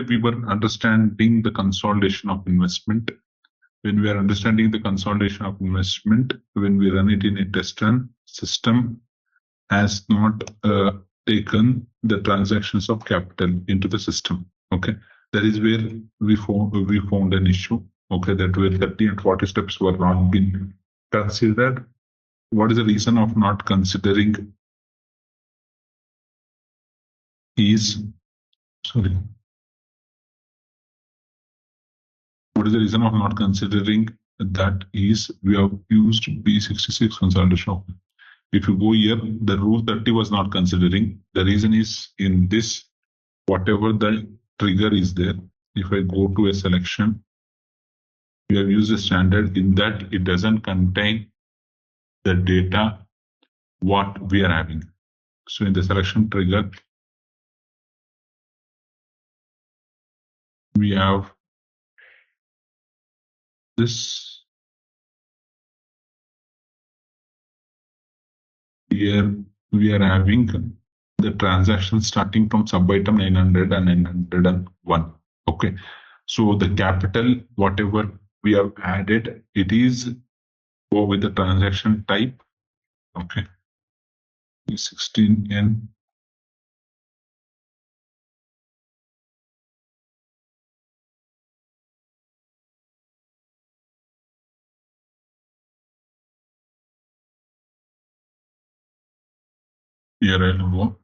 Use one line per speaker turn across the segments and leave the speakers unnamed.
we were understanding the consolidation of investment. When we are understanding the consolidation of investment, when we run it in a test run, system has not taken the transactions of capital into the system. Okay, that is where we found an issue. Okay, that where 30 and 40 steps were not being considered. What is the reason of not considering? What is the reason of not considering that is we have used B66 consolidation. If you go here, the rule 30 was not considering. The reason is in this, whatever the trigger is there, if I go to a selection, we have used a standard in that it doesn't contain the data what we are having. So in the selection trigger, we have this here. We are having the transaction starting from sub-item 900 and 901. Okay, so the capital, whatever we have added, it is go with the transaction type. Okay, 16N. Here I'll go.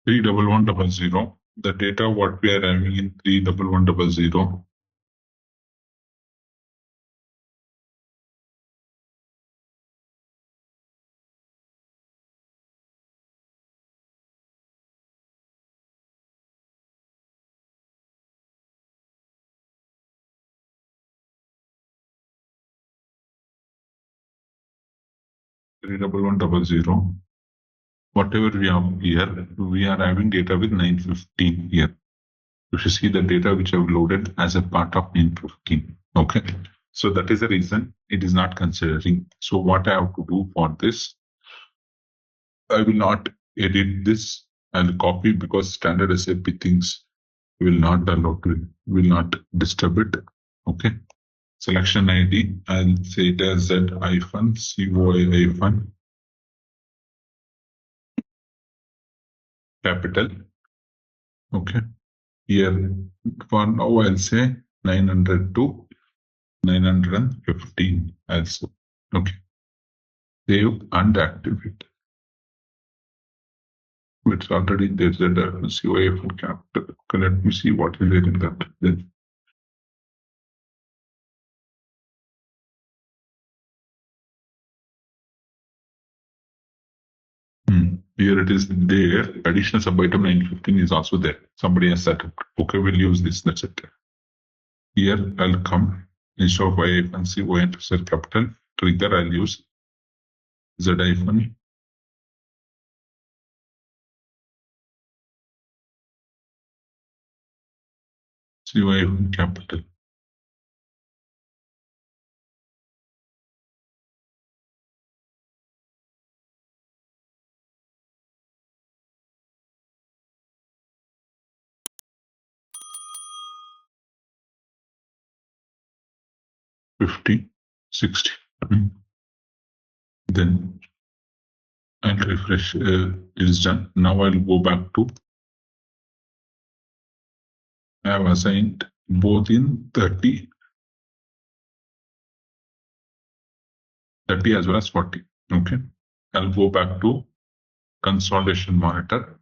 Three 1110. The data what we are having in 31100. Whatever we have here, we are having data with 915 here. You should see the data which I've loaded as a part of 915. Okay, so that is the reason it is not considering. So what I have to do for this, I will not edit this. I'll copy because standard SAP things will not allow to, will not disturb it. Okay, selection ID, I'll say it as Z-COI- capital. Okay, here for now I'll say 900 to 915 also. Okay, save and activate. It's already there's a COI for capital. Okay, let me see what is there in that. Then here it is there. Additional sub-item 915 is also there. Somebody has set up. Okay, we'll use this. That's it. Here I'll come instead of Y-COI enter set capital trigger. I'll use Z-COI capital. $50, $60. Then I'll refresh. It is done. Now I'll go back to. I have assigned both in 30 as well as 40. Okay. I'll go back to consolidation monitor.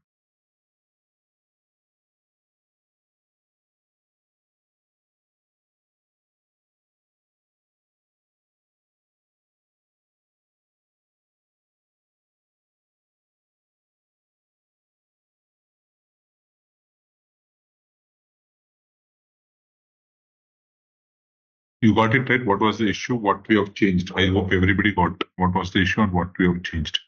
You got it right? What was the issue? What we have changed? I hope everybody got what was the issue and what we have changed.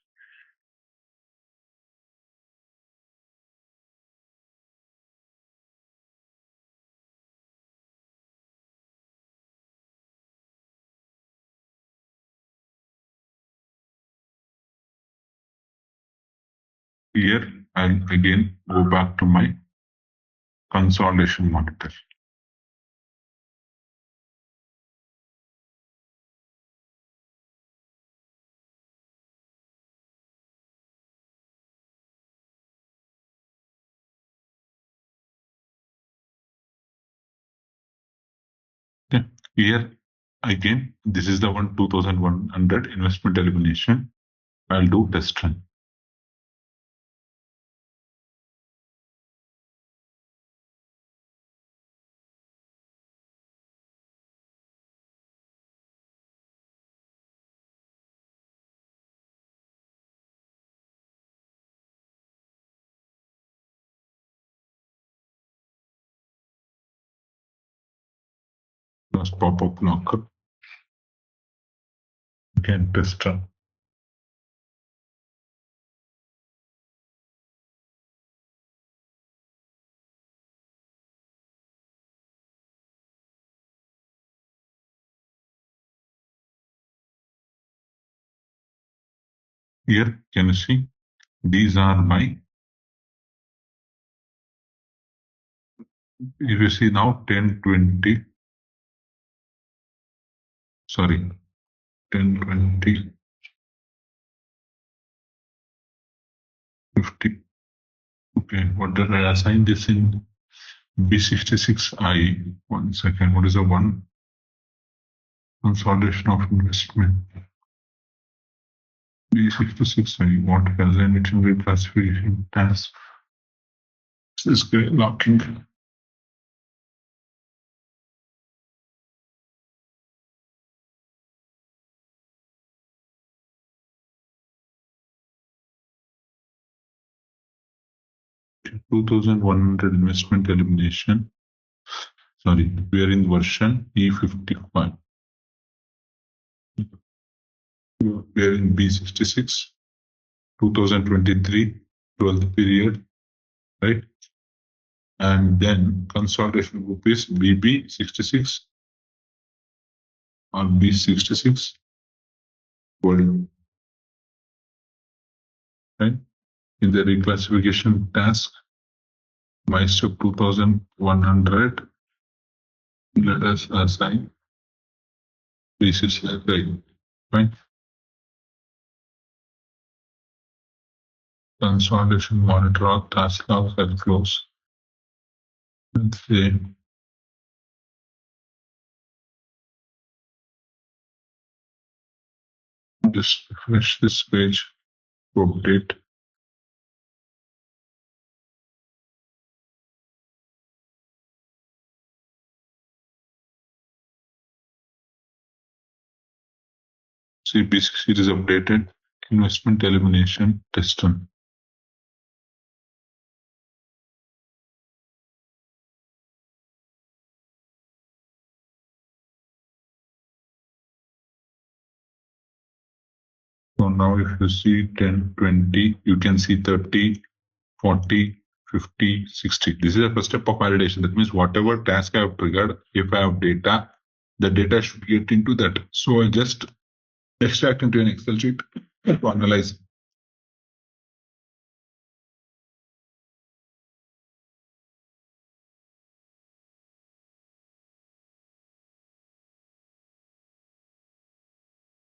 Here, I'll again go back to my consolidation monitor. Okay. Here, again, this is the one 2100 investment elimination. I'll do test run. Just pop-up blocker. Again, test run. Here, can you see? These are my, if you see now 10, 20, sorry, 10, 20, 50. Okay, what did I assign this in B66I? 1 second, what is the one? Consolidation of investment. B66I, what has anything reclassification task? This is locking. $2,100 investment elimination. Sorry, we are in version E55. We are in B66, 2023, 12th period, right? And then consolidation group is BB66 or B66 volume, right? In the reclassification task, my step 2100, let us assign B66, right? Fine. Consolidation monitor task log will close. Let's see. Just refresh this page to update. See, B60 is updated. Investment elimination test run. So now if you see 10, 20, you can see 30, 40, 50, 60. This is the first step of validation. That means whatever task I have triggered, if I have data, the data should get into that. So I just extract into an Excel sheet to analyze.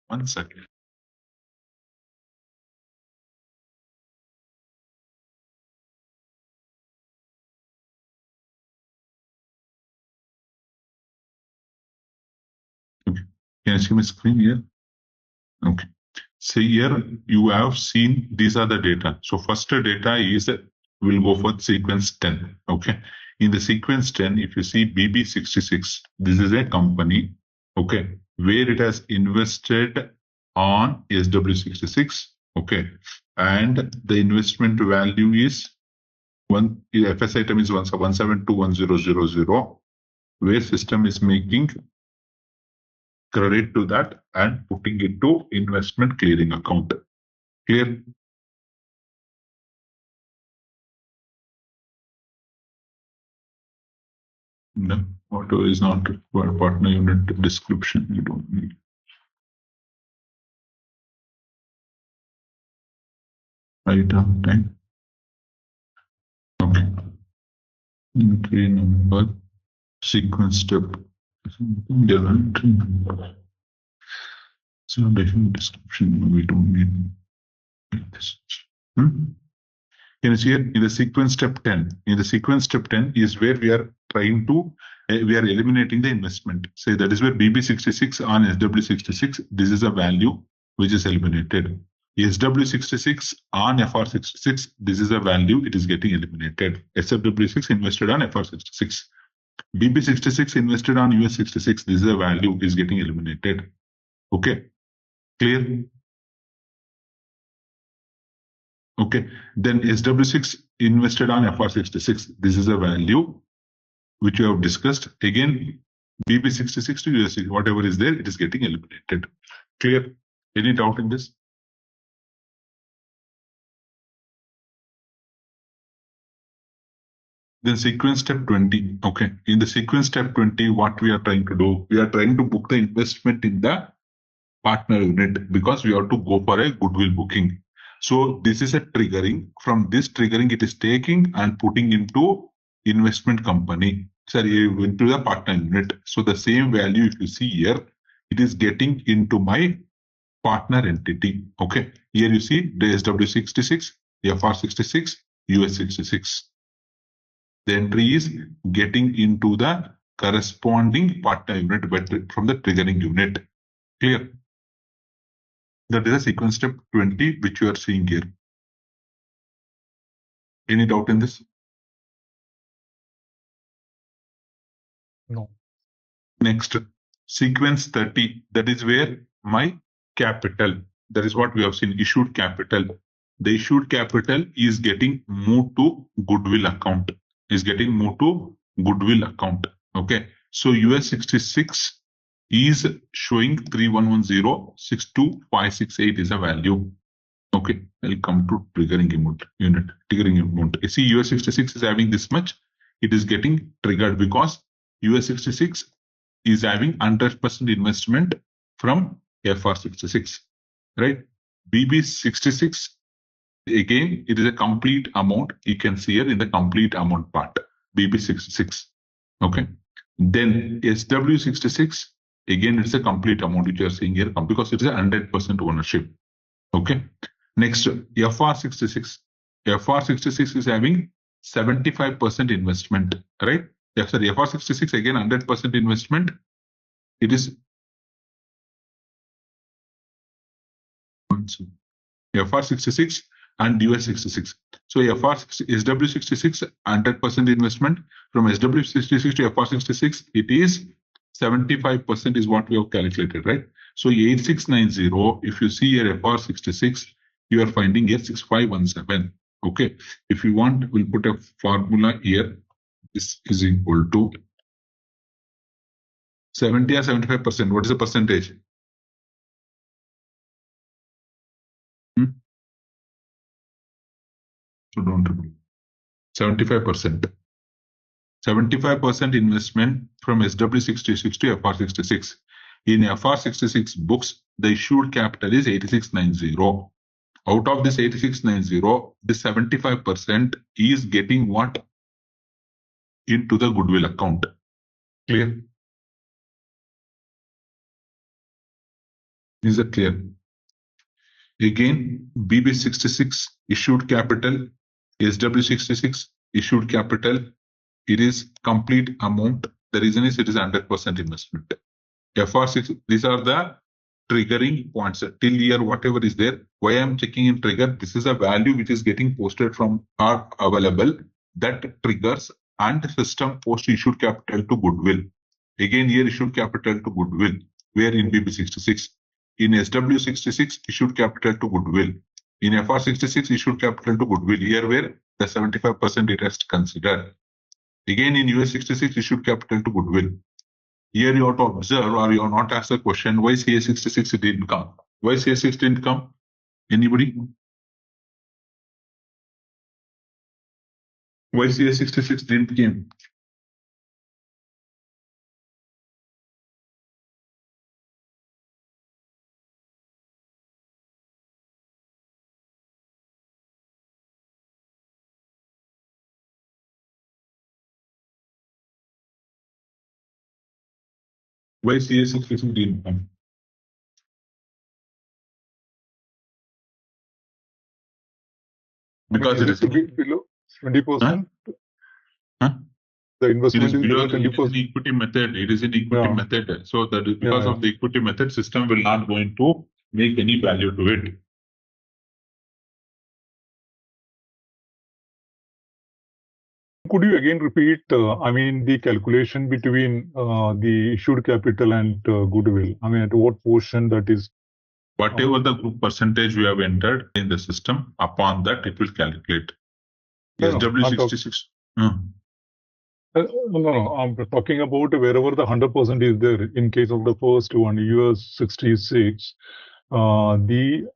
One second. Okay. Can you see my screen here? Okay. So here you have seen these are the data. So first data is we'll go for sequence 10. Okay. In the sequence 10, if you see BB66, this is a company, okay, where it has invested on SW66. Okay. And the investment value is FS item is 1721000, where system is making credit to that and putting it to investment clearing account. Clear? No, auto is not required. Partner unit description, you don't need. Item time. Okay. Entry number, sequence step. Entry number. So definition description, we don't need this. Can you see here in the sequence step 10? In the sequence step 10 is where we are trying to, we are eliminating the investment. Say that is where BB66 on SW66, this is a value which is eliminated. SW66 on FR66, this is a value, it is getting eliminated. SW6 invested on FR66. BB66 invested on US66, this is a value, is getting eliminated. Okay, clear? Okay, then SW6 invested on FR66. This is a value which we have discussed. Again, BB66 to US6, whatever is there, it is getting eliminated. Clear? Any doubt in this? Then sequence step 20. Okay, in the sequence step 20, what we are trying to do? We are trying to book the investment in the partner unit because we have to go for a goodwill booking. So this is a triggering. From this triggering, it is taking and putting into investment company. Sorry, into the partner unit. So the same value, if you see here, it is getting into my partner entity. Okay. Here you see the SW66, FR66, US66. The entry is getting into the corresponding partner unit from the triggering unit. Clear? That is a sequence step 20, which you are seeing here. Any doubt in this?
No.
Next, sequence 30. That is where my capital, that is what we have seen, issued capital. The issued capital is getting moved to goodwill account. Is getting moved to goodwill account. Okay. So US 66 is showing 3110,62568 is a value. Okay, I'll come to triggering unit. Triggering amount. You see, US 66 is having this much. It is getting triggered because US 66 is having 100% investment from FR 66, right? BB 66, again, it is a complete amount. You can see here in the complete amount part, BB 66. Okay. Then SW 66, again, it's a complete amount which you are seeing here because it is a 100% ownership. Okay. Next, FR 66. FR 66 is having 75% investment, right? Yes, sorry, FR 66 again 100% investment. It is FR 66 and US 66. So FR SW 66 100% investment from SW 66 to FR 66. It is 75% is what we have calculated, right? So 8690. If you see here FR 66, you are finding here 6517. Okay. If you want, we'll put a formula here. This is equal to 70 or 75%. What is the percentage? So don't remember. 75%. 75% investment from SW66 to FR66. In FR66 books, the issued capital is 8690. Out of this 8690, the 75% is getting what? Into the goodwill account. Clear? Is it clear? Again, BB66 issued capital, SW66 issued capital. It is complete amount. The reason is it is 100% investment. FR6, these are the triggering points till here, whatever is there. Why I'm checking in trigger? This is a value which is getting posted from our available that triggers and system post issued capital to goodwill. Again, here issued capital to goodwill, where in BB66. In SW66, issued capital to goodwill. In FR66, issued capital to goodwill. Here, where the 75% it has considered. Again, in US66, issued capital to goodwill. Here you have to observe, or you have not asked the question, why CA66 didn't come? Why CA6 didn't come? Anybody? Why CA66 didn't came? Why CA66 didn't come? Because it is
below 20%.
Huh?
The
It is
investment is
below,
below
it is
20%.
an equity method. It is an equity
Yeah.
method. So that is because
Yeah,
of the equity method, system will not going to make any value to it.
Could you again repeat, the calculation between the issued capital and goodwill? I mean, at what portion that is?
Whatever the group percentage we have entered in the system, upon that it will calculate. SW66.
No, I'm talking about wherever the 100% is there. In case of the first one, US 66, the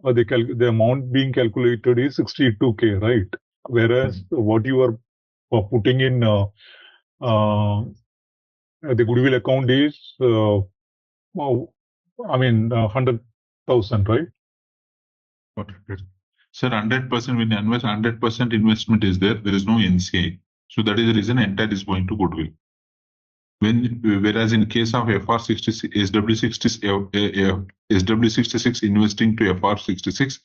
amount being calculated is 62K, right? Whereas what you are putting in the goodwill account is, 100,000, right?
Sir, 100% when you invest, 100% investment is there. There is no NCI. So that is the reason entire is going to goodwill. Whereas in case of FR66, SW66 investing to FR66,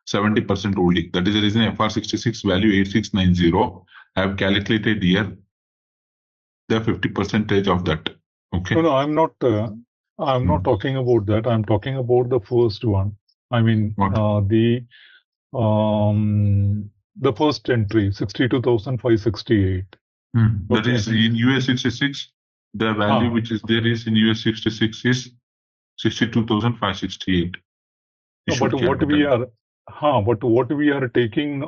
70% only. That is the reason FR66 value 8690. I have calculated here the 50% of that. Okay.
No, I'm not. I'm not talking about that. I'm talking about the first one. I mean, the first entry, 62,568.
That is in US 66. The value which is there is in US 66 is 62,568.
No, but what we are taking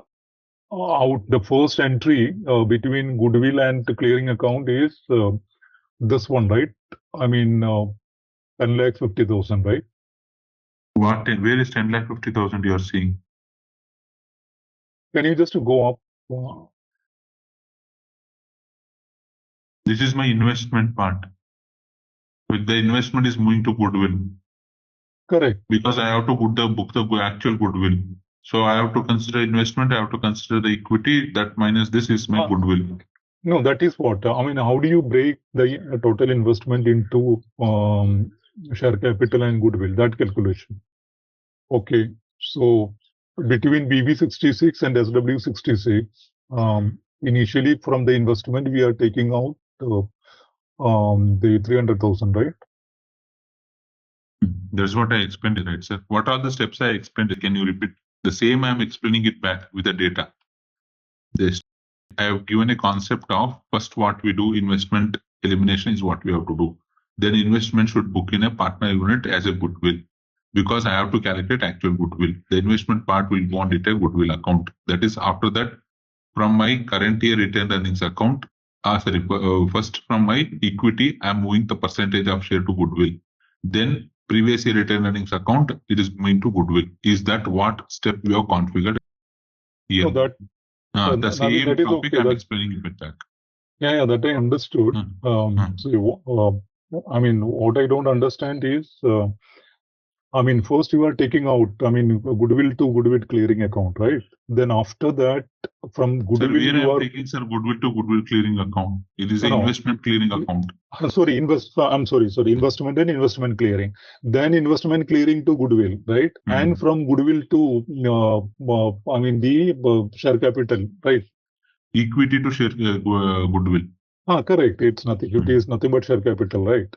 out the first entry between goodwill and clearing account is this one, right? I mean, 10,50,000, right?
Where is 10,50,000 you are seeing?
Can you just go up?
This is my investment part. With the investment is moving to goodwill.
Correct.
Because I have to book the actual goodwill. So I have to consider investment. I have to consider the equity. That minus this is my goodwill.
No, that is what. I mean, how do you break the total investment into share capital and goodwill? That calculation. Okay. So between BB66 and SW66, initially from the investment, we are taking out the 300,000, right?
That's what I explained, right, sir? What are the steps I explained? Can you repeat? The same I'm explaining it back with the data. I have given a concept of first what we do, investment elimination is what we have to do. Then investment should book in a partner unit as a goodwill. Because I have to calculate actual goodwill. The investment part will bond it a goodwill account. That is after that, from my current year retained earnings account, first from my equity, I'm moving the percentage of share to goodwill. Then previous year retained earnings account, it is moving to goodwill. Is that what step we have configured here?
So
the same
that is
topic
okay,
I'm explaining it with that.
Yeah, that I understood. So, I mean, what I don't understand is, first you are taking out, goodwill to goodwill clearing account, right? Then after that, from goodwill,
sir, where you are taking, sir, goodwill to goodwill clearing account. It is an investment clearing account.
Sorry, investment and investment clearing. Then investment clearing to goodwill, right? And from goodwill to, the share capital, right?
Equity to share goodwill.
Correct. It's nothing. It is nothing but share capital, right?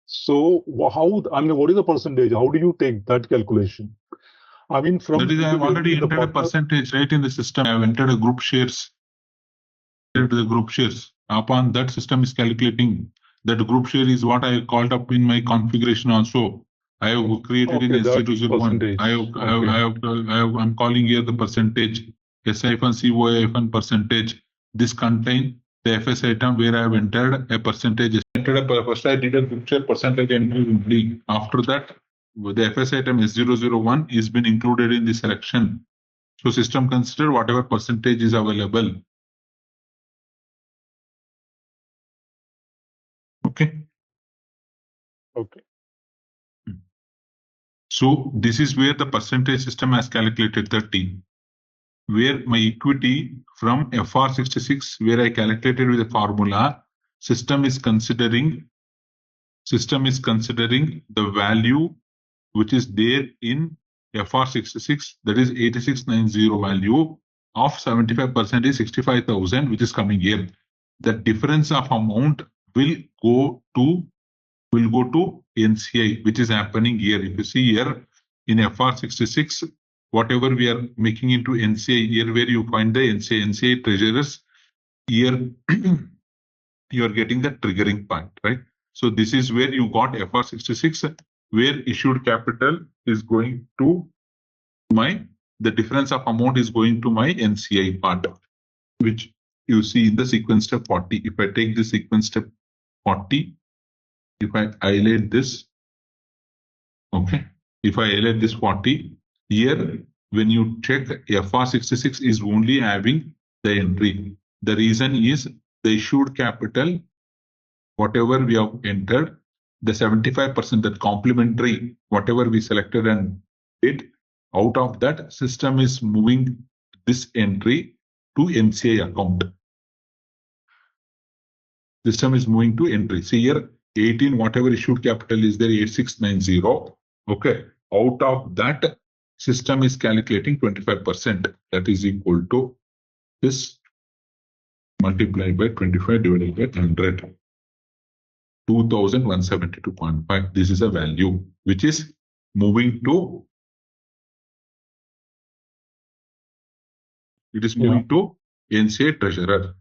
So how? What is the percentage? How do you take that calculation? From
that is, I have already entered a percentage right in the system. I have entered a group shares. Entered the group shares. Upon that, system is calculating that group share is what I called up in my configuration also. I have created in SC201. I'm calling here the percentage. S-COI percentage. This contain the FS item where I have entered a percentage. First I did a picture percentage entry only. After that, the FS item S001 is been included in the selection. So system consider whatever percentage is available. Okay.
Okay.
So this is where the percentage system has calculated 30. Where my equity from FR66, where I calculated with a formula, system is considering the value which is there in FR66, that is 8690 value of 75% is 65,000, which is coming here. The difference of amount will go to NCI, which is happening here. If you see here in FR66, whatever we are making into NCI here, where you find the NCI treasurers here, you are getting the triggering point, right? So this is where you got FR66, where issued capital is going to the difference of amount is going to my NCI part, which you see in the sequence step 40. If I take the sequence step 40, if I highlight this, okay, if I highlight this 40, here when you check FR66 is only having the entry. The reason is the issued capital, whatever we have entered, the 75% that complementary, whatever we selected and did, out of that, system is moving this entry to NCI account. System is moving to entry. See here, 18, whatever issued capital is there, 8690. Okay. Out of that, system is calculating 25%. That is equal to this multiplied by 25 divided by 100. 2172.5. This is a value which is moving to, to NCA treasurer.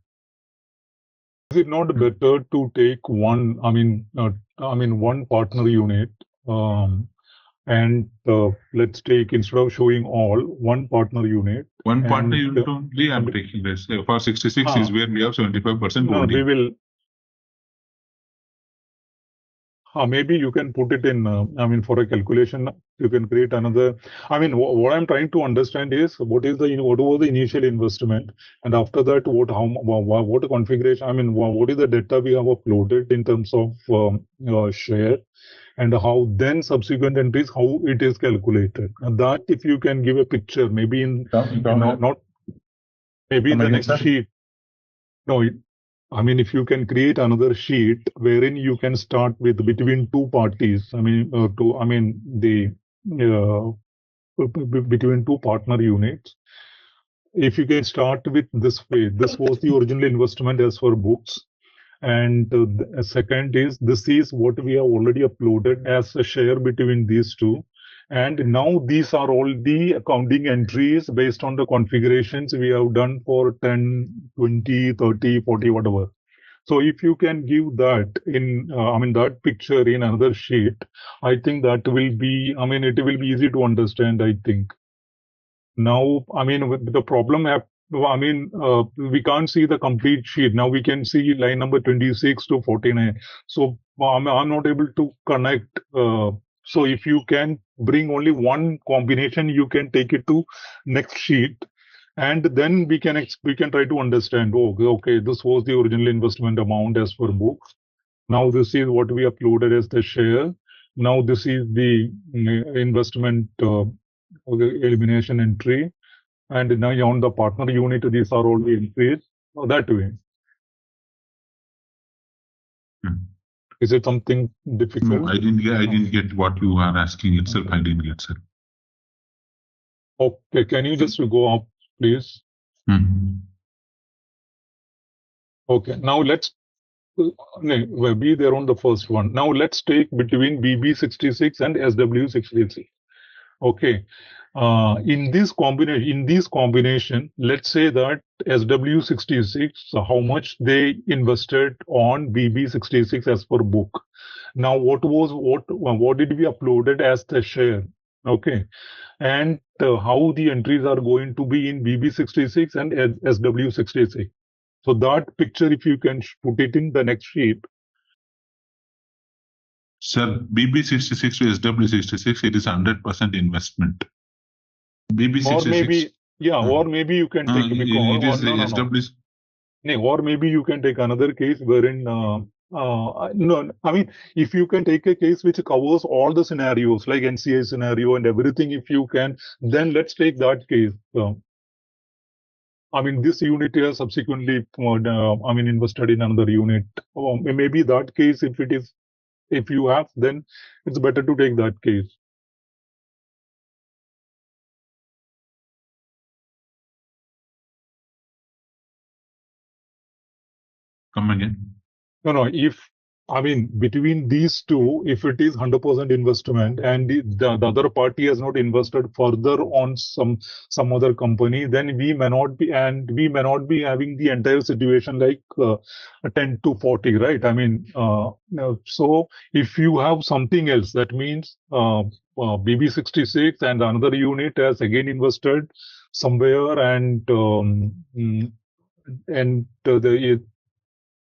Is it not better to take one, one partner unit, and let's take, instead of showing all, one partner unit.
One partner unit only I'm taking this. For 66 is where we have 75%
no,
holding.
we will. Maybe you can put it in, for a calculation, you can create another. What I'm trying to understand is what was the initial investment, and after that, what configuration, what is the data we have uploaded in terms of share, and how then subsequent entries, how it is calculated. And that, if you can give a picture, maybe in the next sheet. No, if you can create another sheet wherein you can start with between two parties, between two partner units. If you can start with this way, this was the original investment as for books. And the second is, this is what we have already uploaded as a share between these two. And now these are all the accounting entries based on the configurations we have done for 10, 20, 30, 40, whatever. So if you can give that in, that picture in another sheet, I think that will be, it will be easy to understand, I think. Now, with the problem, we can't see the complete sheet. Now we can see line number 26 to 49. So I'm not able to connect. So if you can bring only one combination, you can take it to next sheet, and then we can try to understand. Oh, okay, this was the original investment amount as per books. Now this is what we uploaded as the share. Now this is the investment elimination entry, and now on the partner unit, these are all the entries that way. Is it something difficult?
No, I didn't get what you are asking itself. I didn't get, sir.
Okay, can you just go up, please? Okay, now let's be there on the first one. Now let's take between BB66 and SW66. Okay. In this combination, let's say that SW66, how much they invested on BB66 as per book. Now, what did we uploaded as the share? Okay, and how the entries are going to be in BB66 and SW66. So that picture, if you can put it in the next sheet.
Sir, BB66 to SW66, it is 100% investment.
Or maybe,
BB66.
or maybe you can take, because,
It is
no.
SW.
Or maybe you can take another case wherein, no, I mean, if you can take a case which covers all the scenarios, like NCA scenario and everything, if you can, then let's take that case. I mean, this unit is subsequently, invested in another unit. Maybe that case, if you have, then it's better to take that case.
Come again.
No, between these two, if it is 100% investment and the other party has not invested further on some other company, then we may not be having the entire situation like 10 to 40, right? So if you have something else, that means BB66 and another unit has again invested somewhere, and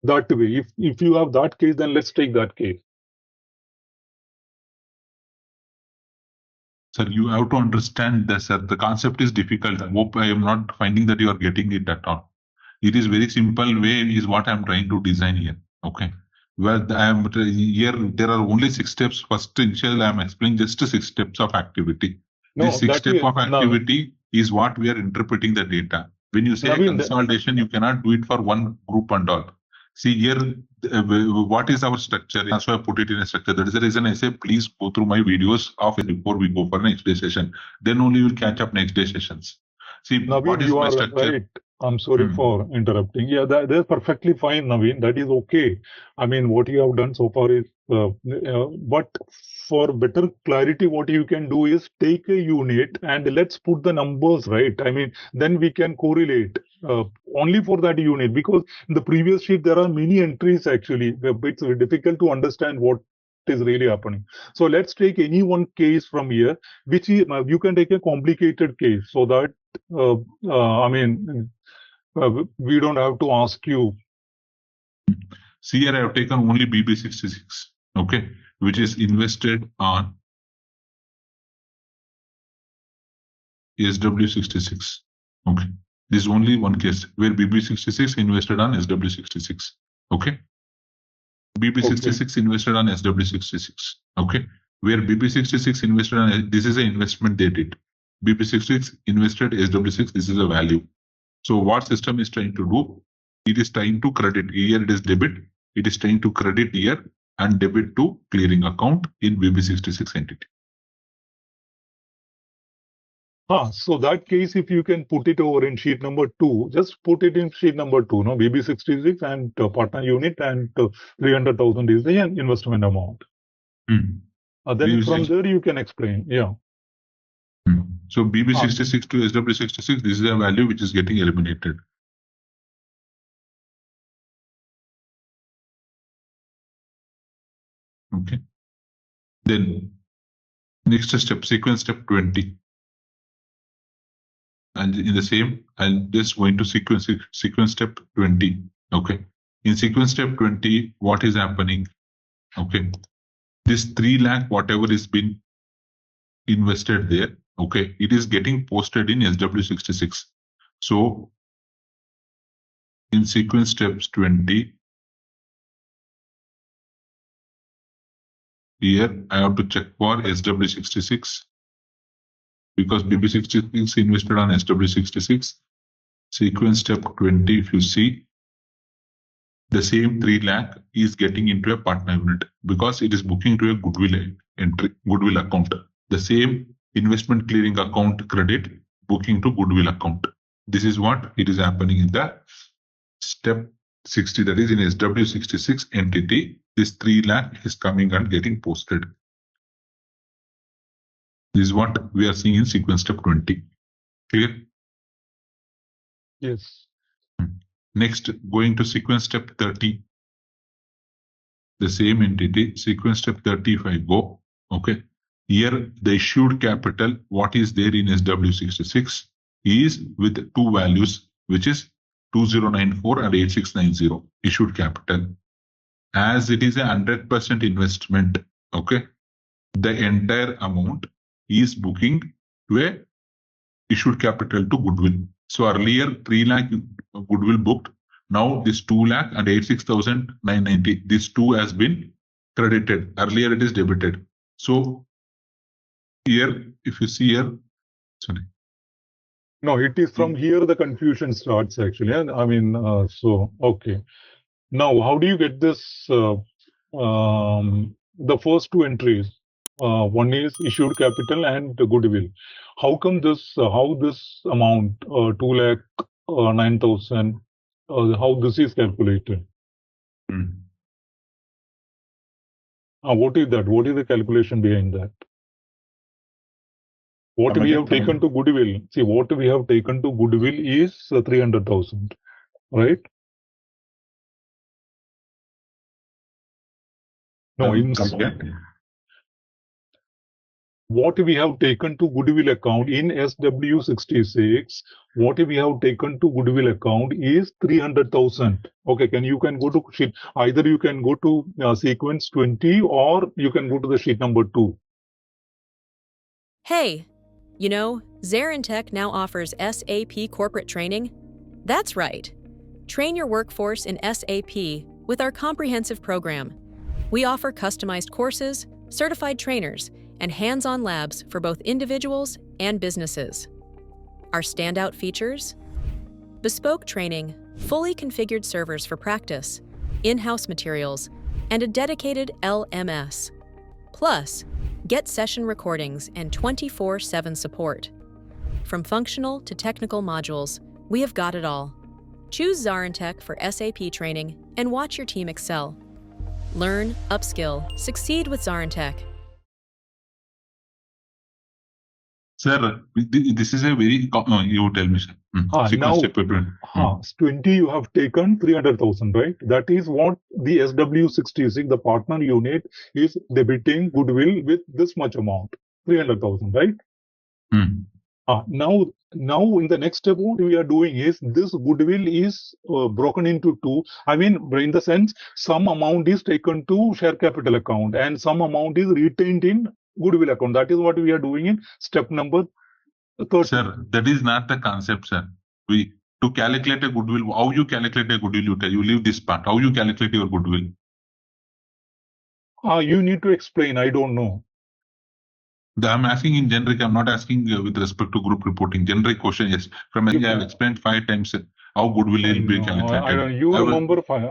that way. If you have that case, then let's take that case.
Sir, you have to understand this, sir. The concept is difficult. I hope I am not finding that you are getting it at all. It is very simple way is what I am trying to design here. Okay. Well, I am here. There are only 6 steps. First, initially, I am explaining just 6 steps of activity. This 6 step of activity is what we are interpreting the data. When you say consolidation, you cannot do it for one group and all. See here, what is our structure? That's why I put it in a structure. That is the reason I say, please go through my videos of it before we go for next day session. Then only you will catch up next day sessions. See,
Naveen,
what is my structure?
Right. I'm sorry for interrupting. Yeah, that's perfectly fine, Naveen. That is okay. I mean, what you have done so far is, but for better clarity, what you can do is take a unit and let's put the numbers, right? I mean, then we can correlate only for that unit, because in the previous sheet, there are many entries actually. It's very difficult to understand what is really happening. So let's take any one case from here, which is, you can take a complicated case so that, we don't have to ask you.
See here, I have taken only BB66, okay, which is invested on SW66. Okay, this is only one case where BB66 invested on SW66. Okay, BB66 invested on SW66. Okay, where BB66 invested on, this is an investment they did. BB66 invested SW6, this is a value. So what system is trying to do? It is trying to credit. Here it is debit. It is trying to credit here and debit to clearing account in BB66 entity.
So that case, if you can put it over in sheet number 2, just put it in sheet number 2, no? BB66 and partner unit, and 300,000 is the investment amount. Then from there you can explain. Yeah.
So BB66 to SW66, this is a value which is getting eliminated. Okay. Then next step, sequence step 20. And in the same, I'll just go into sequence step 20. Okay. In sequence step 20, what is happening? Okay. This 3 lakh, whatever is been invested there, okay, it is getting posted in SW66. So in sequence steps 20, here I have to check for SW66 because BB66 invested on SW66. Sequence step 20, if you see, the same 3 lakh is getting into a partner unit because it is booking to a goodwill entry, goodwill account. The same investment clearing account credit booking to goodwill account. This is what it is happening in the step 60, that is in SW66 entity. This 3 lakh is coming and getting posted. This is what we are seeing in sequence step 20. Clear?
Yes.
Next, going to sequence step 30. The same entity, sequence step 30, if I go, okay. Here, the issued capital, what is there in SW66 is with 2 values, which is 2094 and 8690 issued capital. As it is a 100% investment, okay, the entire amount is booking to a issued capital to goodwill. So earlier 3 lakh goodwill booked. Now this 2 lakh and 86,990. This 2 has been credited. Earlier it is debited. So here, if you see here, sorry.
No, it is from here the confusion starts actually. I mean, so okay. Now, how do you get this? The first two entries. One is issued capital and goodwill. How come this? How this amount 2,09,000? How this is calculated? What is that? What is the calculation behind that? What we have taken to goodwill. See, what we have taken to goodwill is 300,000, right? No, what we have taken to goodwill account in SW66, what we have taken to goodwill account is 300,000. Okay, you can go to sheet, either you can go to sequence 20 or you can go to the sheet number 2.
Hey, you know, ZaranTech now offers SAP corporate training. That's right. Train your workforce in SAP with our comprehensive program. We offer customized courses, certified trainers, and hands-on labs for both individuals and businesses. Our standout features? Bespoke training, fully configured servers for practice, in-house materials, and a dedicated LMS. Plus, get session recordings and 24/7 support. From functional to technical modules, we have got it all. Choose ZaranTech for SAP training and watch your team excel. Learn, upskill, succeed with ZaranTech.
Sir, this is a very... you tell me, sir.
Now, 20 you have taken 300,000, right? That is what the SW66, the partner unit, is debiting goodwill with this much amount, 300,000, right? Now, in the next step, what we are doing is this goodwill is broken into two. I mean, in the sense, some amount is taken to share capital account and some amount is retained in goodwill account. That is what we are doing in step number 30.
Sir, that is not the concept, sir. To calculate a goodwill, how you calculate a goodwill, you leave this part. How you calculate your goodwill?
You need to explain. I don't know.
I'm asking in generic. I'm not asking with respect to group reporting. Generic question, yes. From I have explained 5 times how goodwill will be calculated.
You remember 5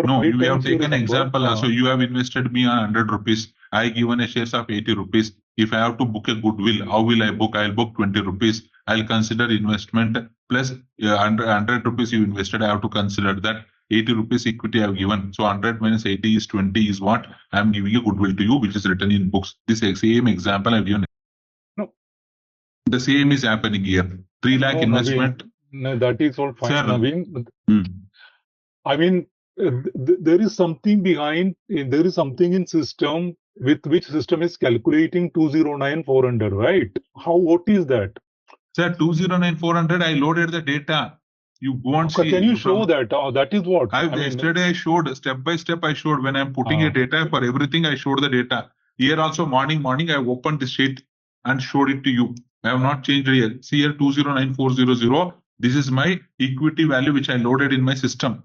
No, you
times
have taken example. So you have invested me on 100 rupees. I given a shares of 80 rupees. If I have to book a goodwill, how will I book? I'll book 20 rupees. I'll consider investment plus 100 rupees you invested. I have to consider that 80 rupees equity I have given. So 100 minus 80 is 20 is what I am giving a goodwill to you, which is written in books. This same example I have given.
No.
The same is happening here. 3 lakh investment.
No, that is all fine,
Sir.
Naveen. I mean, there is something behind, there is something in system with which system is calculating 209,400, right? What is that?
Sir, 209,400, I loaded the data. You go and see.
Can you show that? That is what?
Yesterday I showed, step by step I showed when I'm putting a data for everything, I showed the data. Here also morning I opened the sheet and showed it to you. I have not changed here. See here 209,400. This is my equity value which I loaded in my system.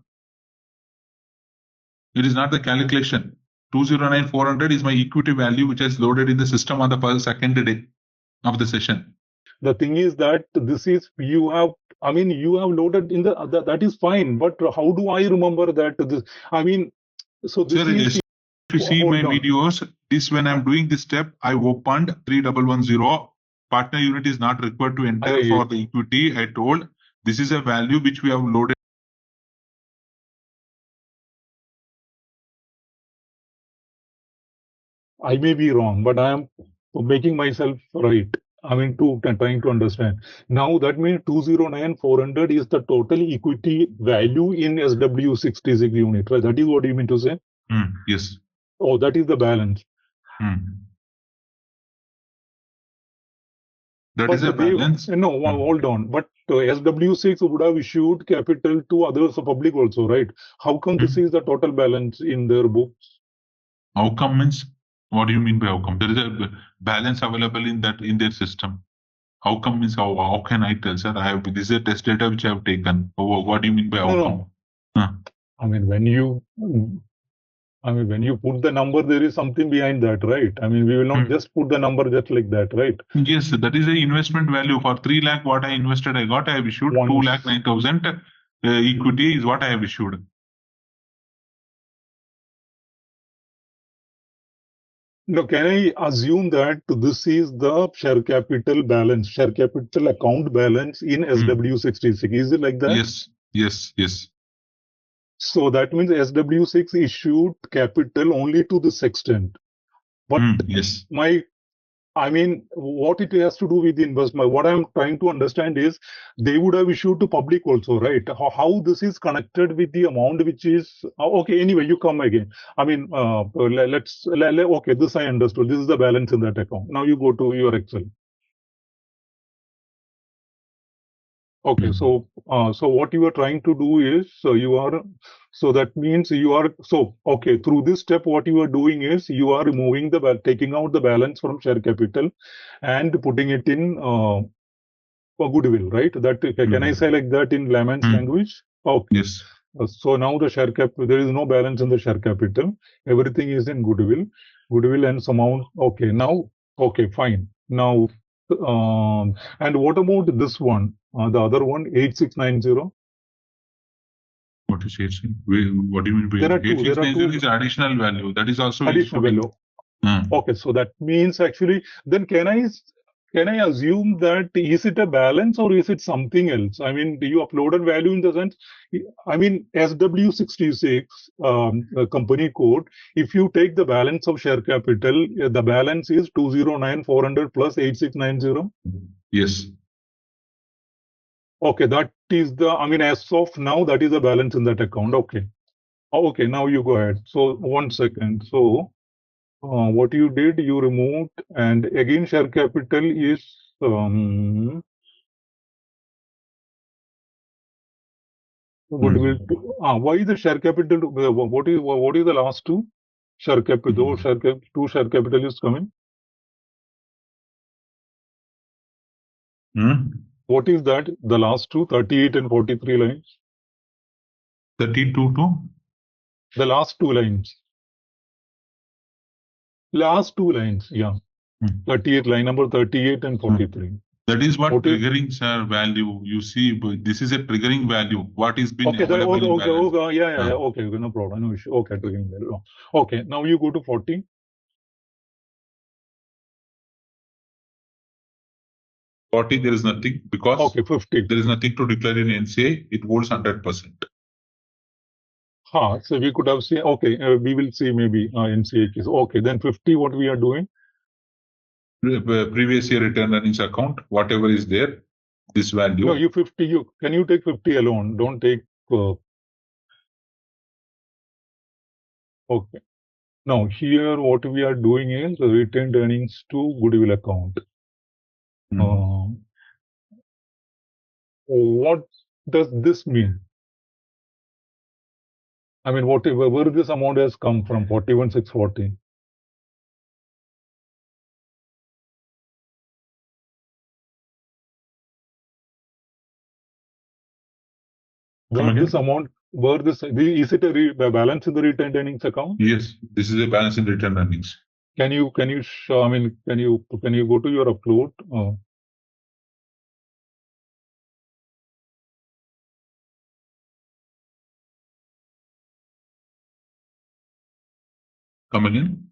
It is not the calculation. 209,400 is my equity value which is loaded in the system on the second day of the session.
The thing is that this is you have loaded in the that is fine, but how do I remember that this? I mean, so this
sir,
is.
If you see my videos, this when I'm doing this step, I opened 3110. Partner unit is not required to enter for the equity. I told this is a value which we have loaded.
I may be wrong, but I am making myself right. I mean, trying to understand. Now that means 209,400 is the total equity value in SW66 unit, right? That is what you mean to say?
Yes.
Oh, that is the balance.
That
But
is a balance.
no, hold on. But SW6 would have issued capital to others, public also, right? How come this is the total balance in their books?
How come means, what do you mean by how come? There is a balance available in their system. How come means how can I tell, sir? This is a test data which I have taken. What do you mean by how come?
No. I mean, when you put the number, there is something behind that, right? I mean, we will not just put the number just like that, right?
Yes, that is the investment value. For 3 lakh, what I invested, I have issued 2,09,000 equity is what I have issued.
No, can I assume that this is the share capital balance, share capital account balance in SW66? Is it like that?
Yes.
So that means SW6 issued capital only to this extent. But
yes.
What it has to do with the investment, what I'm trying to understand is they would have issued to public also, right? How this is connected with the amount which is, okay, anyway, you come again. Okay, this I understood. This is the balance in that account. Now you go to your Excel. Okay, so what you are trying to do is, that means through this step, what you are doing is you are removing taking out the balance from share capital and putting it in goodwill, right? That can I say like that in layman's language? Okay.
Yes.
So now the share cap, there is no balance in the share capital. Everything is in goodwill and some amount. Okay, now, okay, fine. Now, and what about this one? The other one, 8690?
What is 86? What do you mean by 8690 is additional value. That is also
additional value. Okay, so that means actually, then can I assume that is it a balance or is it something else? I mean, do you uploaded value in the sense? I mean, SW66 company code. If you take the balance of share capital, the balance is 209,400 plus 8690.
Yes.
Okay, that is as of now, that is the balance in that account. Okay. Okay, now you go ahead. So, 1 second. So, what you did, you removed, and again, share capital is, why is the share capital, what is the last two? Share capital, two share capital is coming. What is that? The last two, 38 and 43 lines?
32 to?
The last two lines. Last two lines, yeah. 38, line number 38 and 43.
That is what triggering, sir, value. You see, this is a triggering value. What is been available in balance.
Okay, no problem, no issue. Okay, triggering value. Okay, now you go to 40.
40, there is nothing because
50.
There is nothing to declare in NCA. It holds 100%.
So we could have seen, okay, we will see maybe NCA case. Okay, then 50, what we are doing?
Previous year return earnings account, whatever is there, this value.
No, you 50, can you take 50 alone? Don't take. Okay. Now, here what we are doing is retained earnings to goodwill account. What does this mean? I mean, where this amount has come from, 41,640. This amount, is it a balance in the retained earnings account?
Yes, this is a balance in retained earnings.
Can you show? I mean, can you go to your upload?
Come again?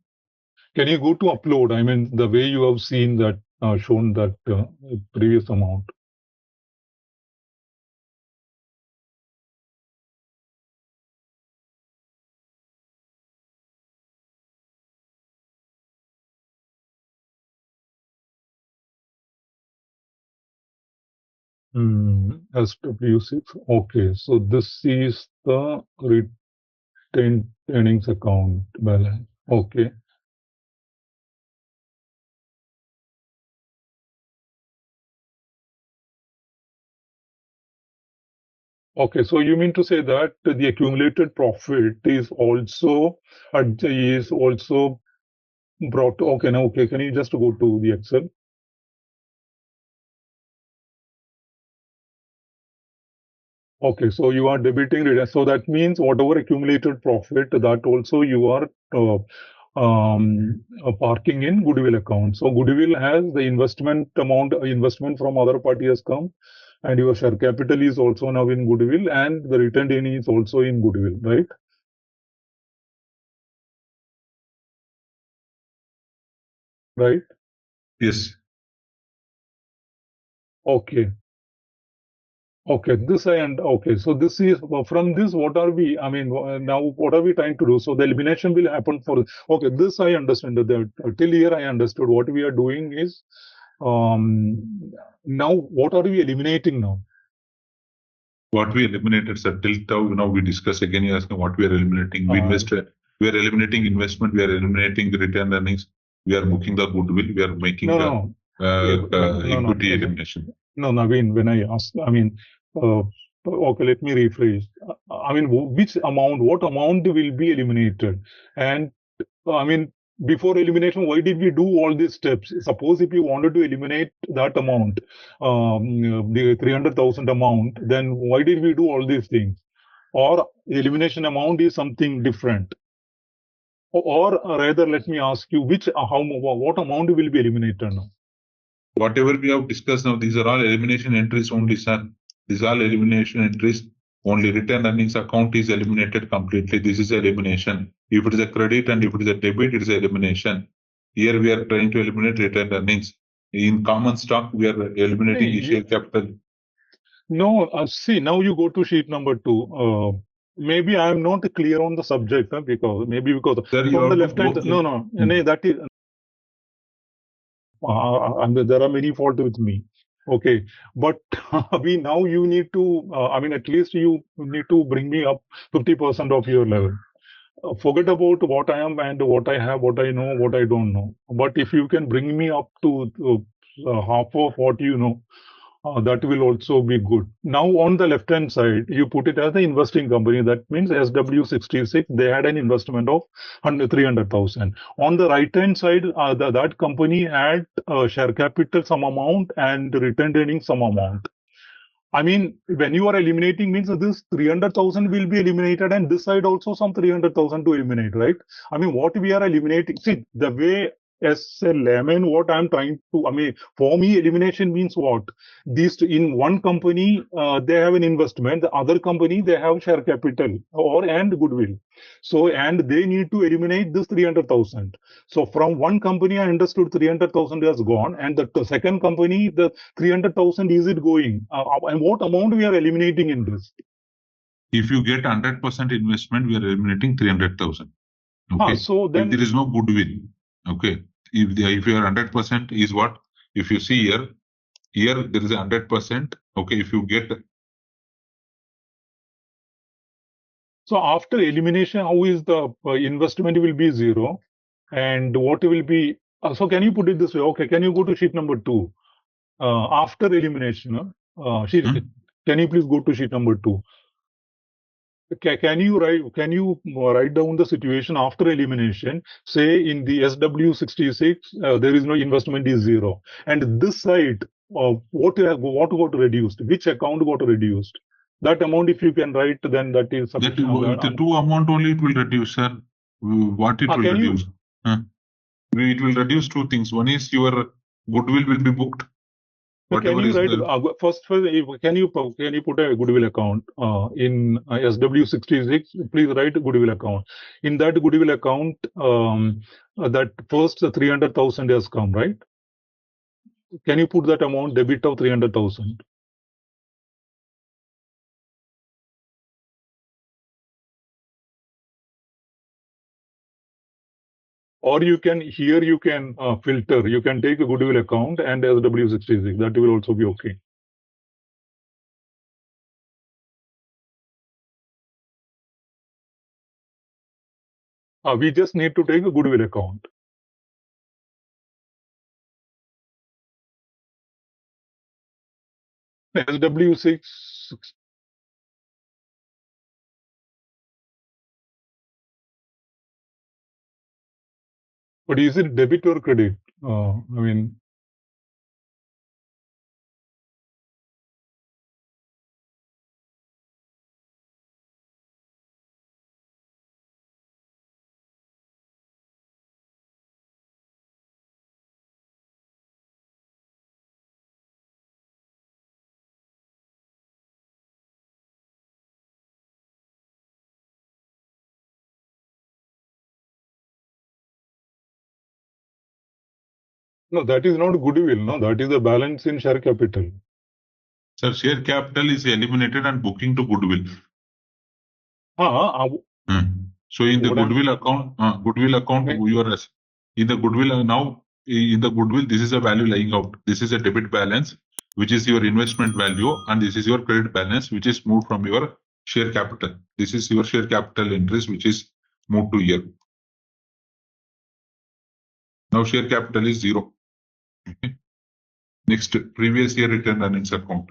Can you go to upload? I mean, the way you have seen that shown that previous amount. SW6. Okay, so this is the retained earnings account balance. Okay. Okay, so you mean to say that the accumulated profit is also brought. Okay, now okay, can you just go to the Excel? Okay, so you are debiting it. So that means whatever accumulated profit, that also you are parking in goodwill account. So goodwill has the investment from other party has come, and your share capital is also now in goodwill, and the retained earning is also in goodwill, right? Right?
Yes.
Okay. Okay, okay. So this is from this. What are we? I mean, now what are we trying to do? So the elimination will happen for. Okay, this I understand. Till here I understood. What we are doing is, now what are we eliminating now?
What we eliminated, sir, till now, we discuss again. You're asking what we are eliminating. We are eliminating investment. We are eliminating the return earnings. We are booking the goodwill. We are making
No.
equity elimination.
No, Naveen, when I ask, I mean, okay, let me rephrase. I mean, what amount will be eliminated? And I mean, before elimination, why did we do all these steps? Suppose if you wanted to eliminate that amount, the 300,000 amount, then why did we do all these things? Or the elimination amount is something different? Or rather, let me ask you, what amount will be eliminated now?
Whatever we have discussed now, these are all elimination entries only, sir. These are all elimination entries. Only return earnings account is eliminated completely. This is elimination. If it is a credit and if it is a debit, it is elimination. Here we are trying to eliminate return earnings. In common stock, we are eliminating share capital.
No, see, now you go to sheet number 2. Maybe I am not clear on the subject because
Sir,
from the left hand, that is, there are many faults with me. Okay, but now you need to, I mean, at least you need to bring me up 50% of your level. Forget about what I am and what I have, what I know, what I don't know. But if you can bring me up to half of what you know, that will also be good. Now, on the left-hand side, you put it as the investing company. That means SW66, they had an investment of 300,000. On the right-hand side, that company had share capital some amount and retained earnings some amount. I mean, when you are eliminating means this 300,000 will be eliminated and this side also some 300,000 to eliminate, right? I mean, what we are eliminating, see, the way as a layman, what I'm trying to, I mean, for me, elimination means what? These in one company, they have an investment, the other company, they have share capital and goodwill. So, and they need to eliminate this 300,000. So, from one company, I understood 300,000 has gone, and the second company, the 300,000 is it going? And what amount we are eliminating in this?
If you get 100% investment, we are eliminating 300,000. Okay.
So then
if there is no goodwill, okay. If you are 100% is what? If you see here there is a 100%. Okay. If you get.
So after elimination, how is the investment will be 0, and what will be? So can you put it this way? Okay. Can you go to sheet number 2? After elimination, can you please go to sheet number 2? Can you write down the situation after elimination? Say in the SW66, there is no investment is 0, and this side, what got reduced? Which account got reduced? That amount, if you can write, then that is sufficient.
The two amount only it will reduce, sir. What it will reduce? It will reduce two things. One is your goodwill will be booked.
Can you write first? Can you put a goodwill account in SW66? Please write goodwill account. In that goodwill account, that first 300,000 has come, right? Can you put that amount debit of 300,000? Or you can filter. You can take a goodwill account and SW66. That will also be okay. We just need to take a goodwill account. SW6 But is it debit or credit? I mean, no, that is not goodwill. No, that is the balance in share capital.
Sir, share capital is eliminated and booking to goodwill. So in the
What I'm-
goodwill account,
Okay.
you are in the goodwill now. In the goodwill, this is a value lying out. This is a debit balance, which is your investment value, and this is your credit balance, which is moved from your share capital. This is your share capital interest, which is moved to here. Now share capital is 0. Okay. Next, previous year retained earnings account.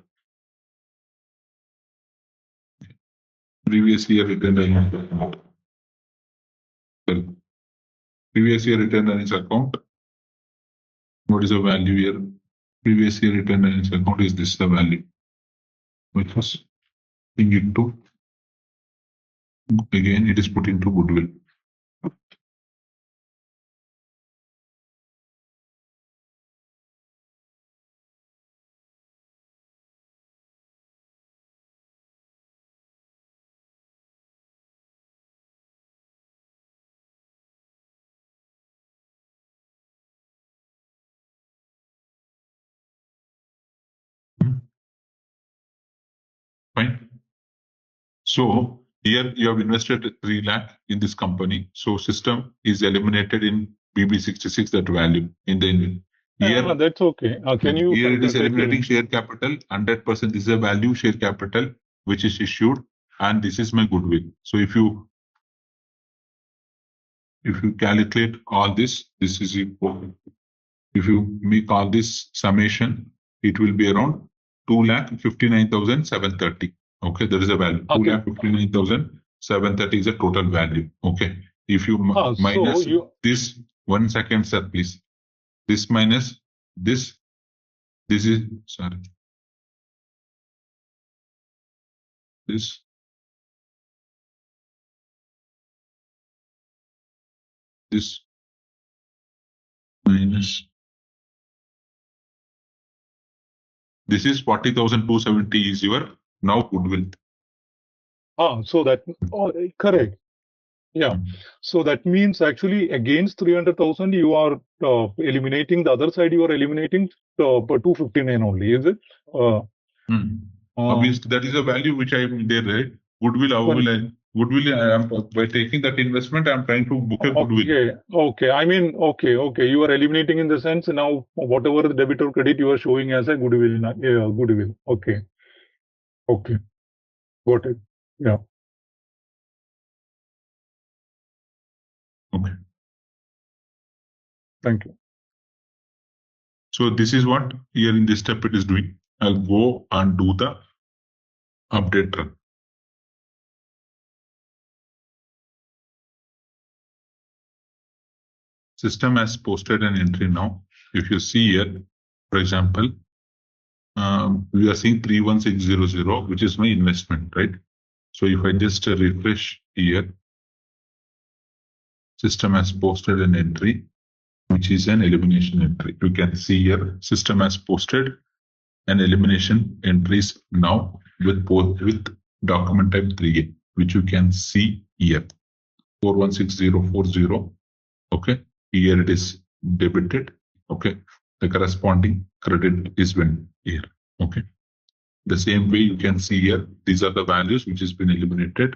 Previous year retained earnings account. Previous year retained earnings account. What is the value here? Previous year retained earnings account is this the value, which was bring it to, again it is put into goodwill. Fine. So here you have invested 3 lakh in this company. So system is eliminated in BB66 that value in the here.
That's okay. Can you
here it is
let me-
eliminating share capital 100%. This is a value share capital which is issued, and this is my goodwill. So if you calculate all this, this is equal. If you make all this summation, it will be around 2,59,730. Okay, there is a value.
Okay.
2,59,730 is a total value. Okay. If you minus this, 1 second, sir, please. This minus this is, sorry. This minus this is 40,270 is your now goodwill.
So that correct. Yeah. So that means actually against 300,000 you are eliminating the other side. You are eliminating 259 only. Is it?
Obviously, that is a value which I am there, right? Goodwill. How will I? Goodwill. I am by taking that investment. I am trying to book a goodwill.
Okay. I mean, okay. You are eliminating in the sense now whatever the debit or credit you are showing as a goodwill. Goodwill. Okay. Got it. Yeah.
Okay.
Thank you.
So this is what here in this step it is doing. I'll go and do the update run. System has posted an entry now. If you see here, for example, we are seeing 31600, which is my investment, right? So if I just refresh here, system has posted an entry, which is an elimination entry. You can see here, system has posted an elimination entries now with document type 3A, which you can see here, 416040. Okay, here it is debited. Okay, the corresponding credit is when here. Okay, the same way you can see here, these are the values which has been eliminated.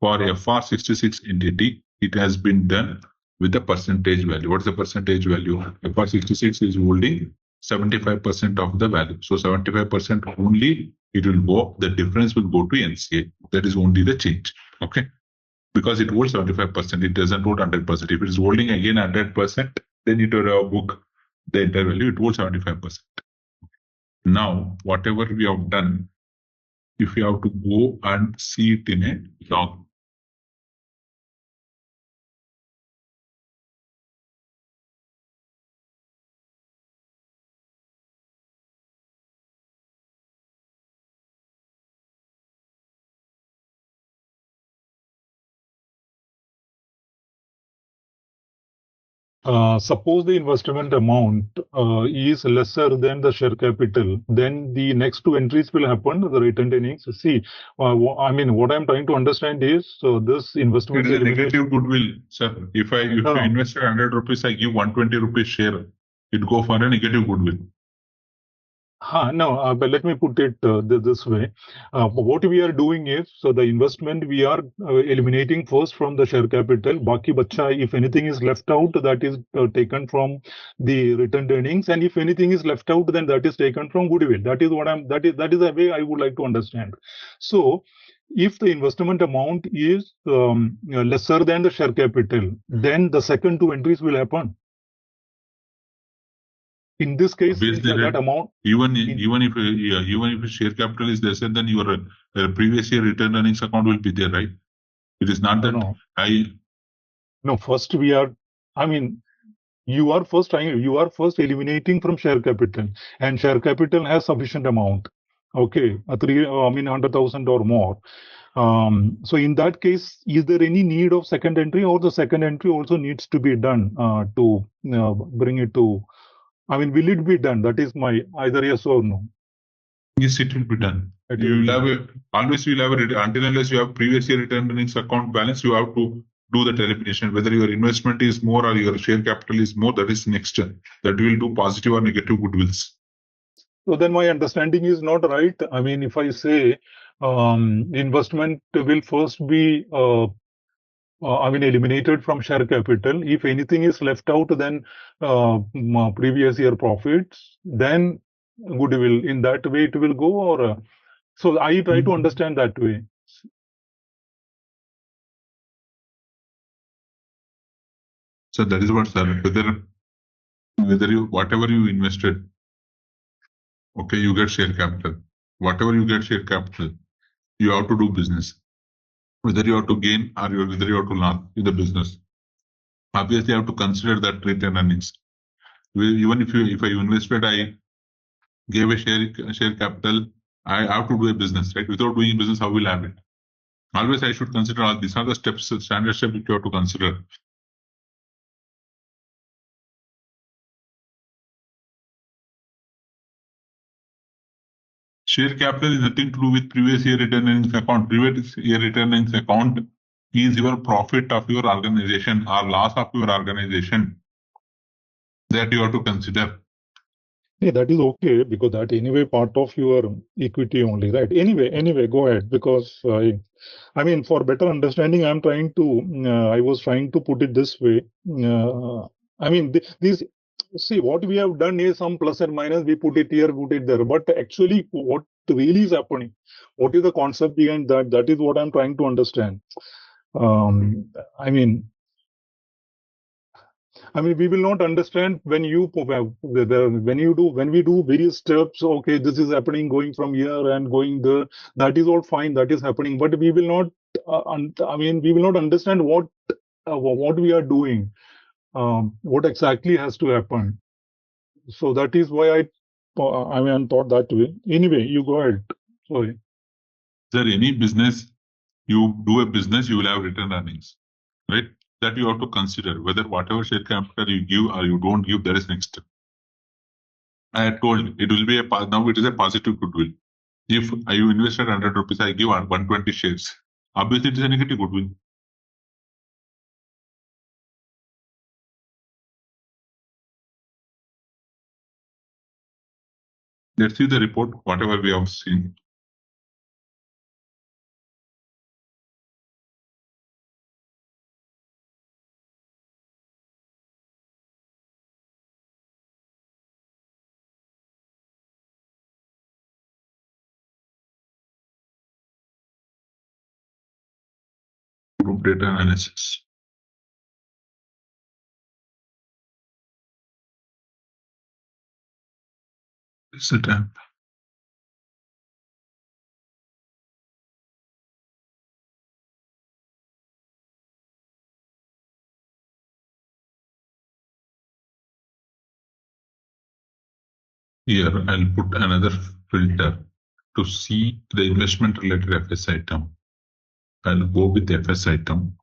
For FR66 entity, it has been done with the percentage value. What is the percentage value? FR66 is holding 75% of the value. So 75% only it will go, the difference will go to NCA. That is only the change. Okay. Because it holds 75%, it doesn't hold 100%. If it is holding again 100%, then it will book the entire value, it holds 75%. Now, whatever we have done, if you have to go and see it in a log,
suppose the investment amount is lesser than the share capital, then the next two entries will happen, the retained earnings. See, I mean, what I'm trying to understand is, this investment
It is a
elimination.
negative goodwill, sir. If you invested 100 rupees, I give 120 rupees share. It go for a negative goodwill.
No, but let me put it this way. What we are doing is, so the investment we are eliminating first from the share capital. Baki bacha, if anything is left out, that is taken from the retained earnings, and if anything is left out, then that is taken from goodwill. That is what that is the way I would like to understand. So, if the investment amount is lesser than the share capital, then the second two entries will happen. In this case, that amount,
even if share capital is lesser, then your previous year return earnings account will be there, right? It is not that
No, first we are. I mean, you are first eliminating from share capital, and share capital has sufficient amount. Okay, 100,000 or more. So in that case, is there any need of second entry, or the second entry also needs to be done to bring it to? I mean, will it be done? That is my either yes or no.
Yes, it will be done. You will have always will have until unless you have previous year return earnings account balance, you have to do that elimination. Whether your investment is more or your share capital is more, that is next. That will do positive or negative goodwills.
So then my understanding is not right. I mean, if I say investment will first be eliminated from share capital. If anything is left out, then previous year profits, then goodwill. In that way, it will go. Or so I try to understand that way.
So that is what, sir. Whether you whatever you invested, okay, you get share capital. Whatever you get share capital, you have to do business. Whether you have to gain or whether you have to lose in the business. Obviously, you have to consider that return earnings. Even if I invested, I gave a share capital, I have to do a business, right? Without doing a business, how will I have it? Always I should consider all these are the steps, standard steps which you have to consider. Share capital is nothing to do with previous year return earnings account. Previous year return earnings account is your profit of your organization or loss of your organization that you have to consider.
Yeah, that is okay, because that anyway part of your equity only, right? Anyway, go ahead, because I mean, for better understanding, I was trying to put it this way. I mean, see, what we have done is some plus and minus, we put it here, put it there. But actually, what really is happening? What is the concept behind that? That is what I'm trying to understand. I mean, we will not understand when we do various steps. Okay, this is happening, going from here and going there. That is all fine. That is happening, but we will not. We will not understand what we are doing. What exactly has to happen? So that is why I thought that way. Anyway, you go ahead. Sorry.
Sir, any business, you do a business, you will have return earnings, right? That you have to consider whether whatever share capital you give or you don't give, that is next step. I had told it will be now it is a positive goodwill. If you invested 100 rupees, I give 120 shares. Obviously, it is a negative goodwill. Let's see the report, whatever we have seen. Group data analysis. It's a tab. Here, I'll put another filter to see the investment related FS item. I'll go with the FS item.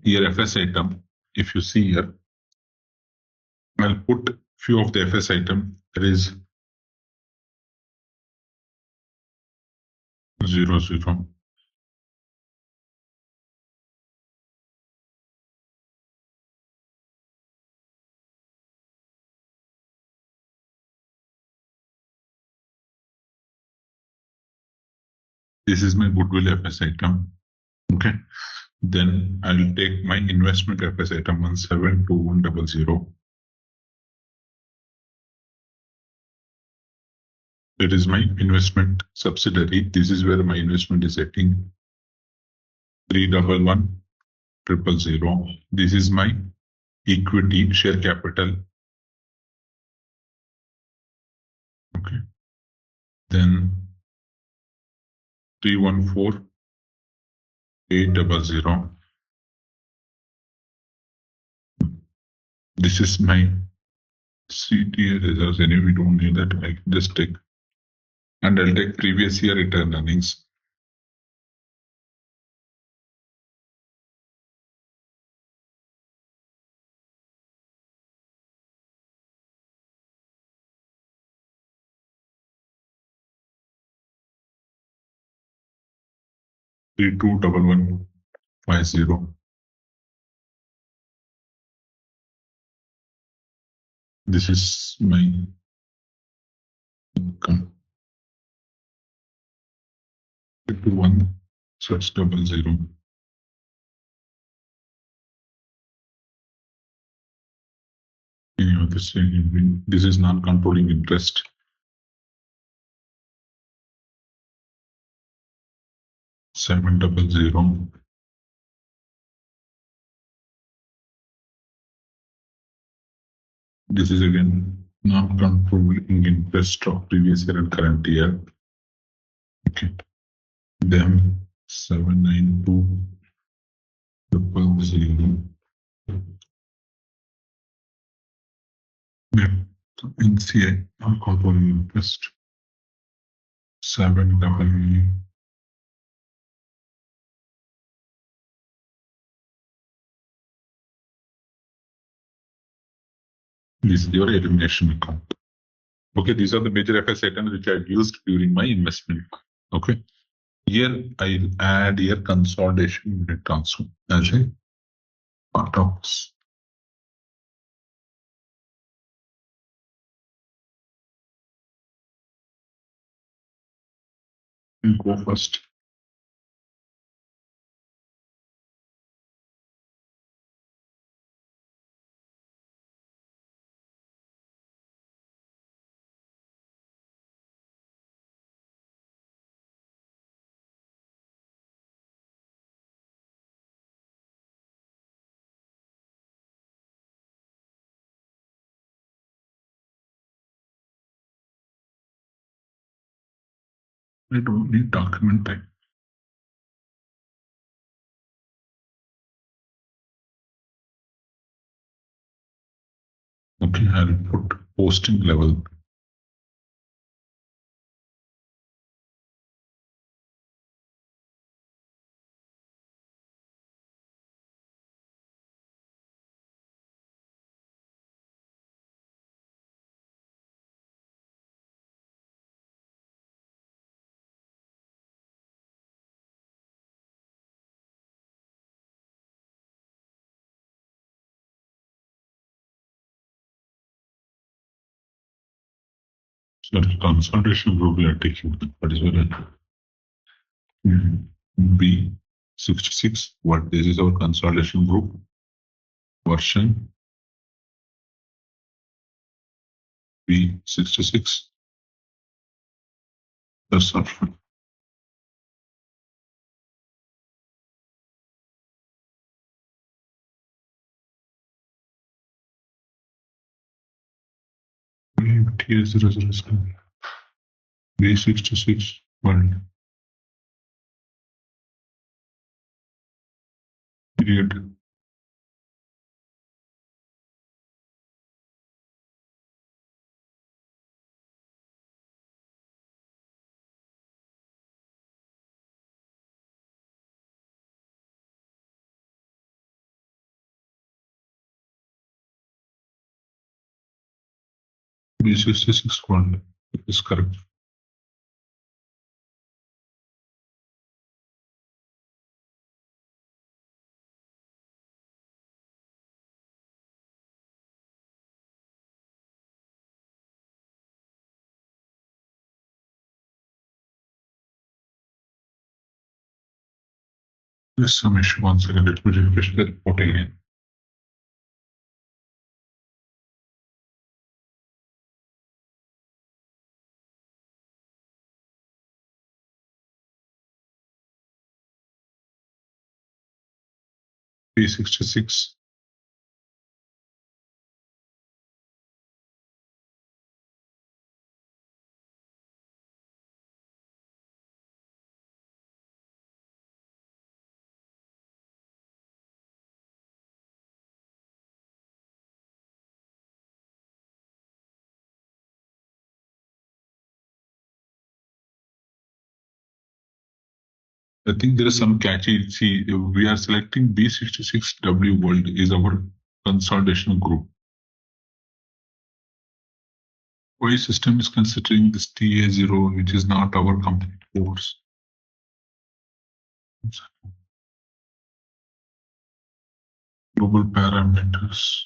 here FS item. If you see here, I'll put few of the FS item. There is 00. This is my goodwill FS item. Okay. Then I will take my investment FS item 172100. It is my investment subsidiary. This is where my investment is sitting. 311000. This is my equity share capital. Okay. Then 314800. This is my CTA reserves. Anyway, we don't need that. I can just take, and I'll take previous year return earnings. Three two 1150. This is my income. 21 such 00. Any other saying? This is non-controlling interest. Seven 700. This is again non-controlling interest of previous year and current year. Okay. Then 79200. Net NCI non-controlling interest 700. This is your elimination account. Okay, these are the major FS items which I've used during my investment. Okay. Here I'll add here consolidation unit transfer as a part of this. We'll go first. I don't need document type. Okay, I'll put posting level. So the consolidation group we are taking. What is it? B66. What this is our consolidation group version B66. That's all. TS resolution B66 1 period. B66 one is correct. There's some issue. One second, let me refresh the report again. B66. I think there is some catchy. See, we are selecting B66W World is our consolidation group. Why system is considering this TA0, which is not our complete course? Global parameters.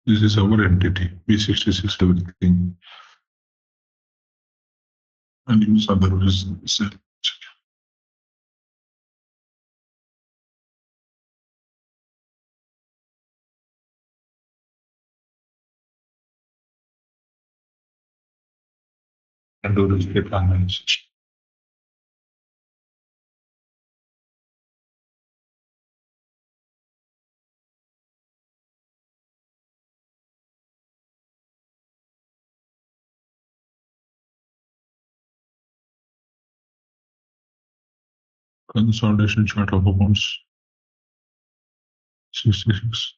This is our entity, B66 everything. And use other reasons. And do the state analysis. Consolidation chart of accounts. 66.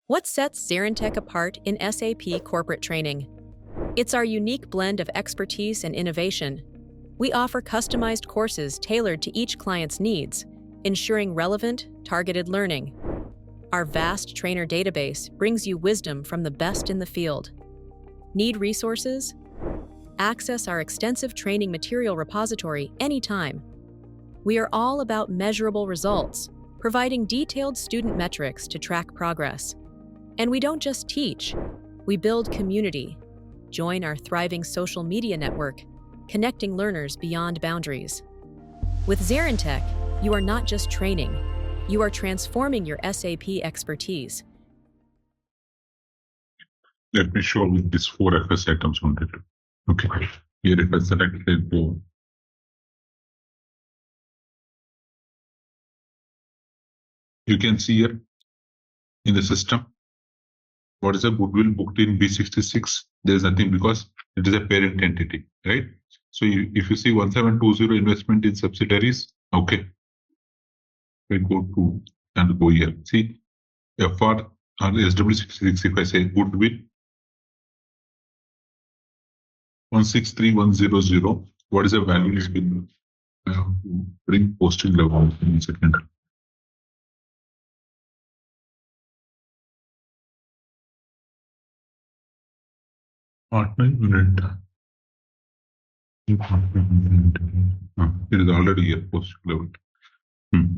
What sets ZaranTech apart in SAP corporate training? It's our unique blend of expertise and innovation. We offer customized courses tailored to each client's needs, ensuring relevant, targeted learning. Our vast trainer database brings you wisdom from the best in the field. Need resources? Access our extensive training material repository anytime. We are all about measurable results, providing detailed student metrics to track progress. And we don't just teach, we build community. Join our thriving social media network, connecting learners beyond boundaries. With ZaranTech, you are not just training, you are transforming your SAP expertise.
Let me show with these 4 FS items on it. Okay, here if I select it, you can see here in the system, what is a goodwill booked in B66? There is nothing because it is a parent entity, right? So if you see 1720 investment in subsidiaries, okay. We go to and go here. See, FR or SW66, if I say goodwill 163100, what is the value is been bring posting level in a second. Partner unit. It is already here, posting level.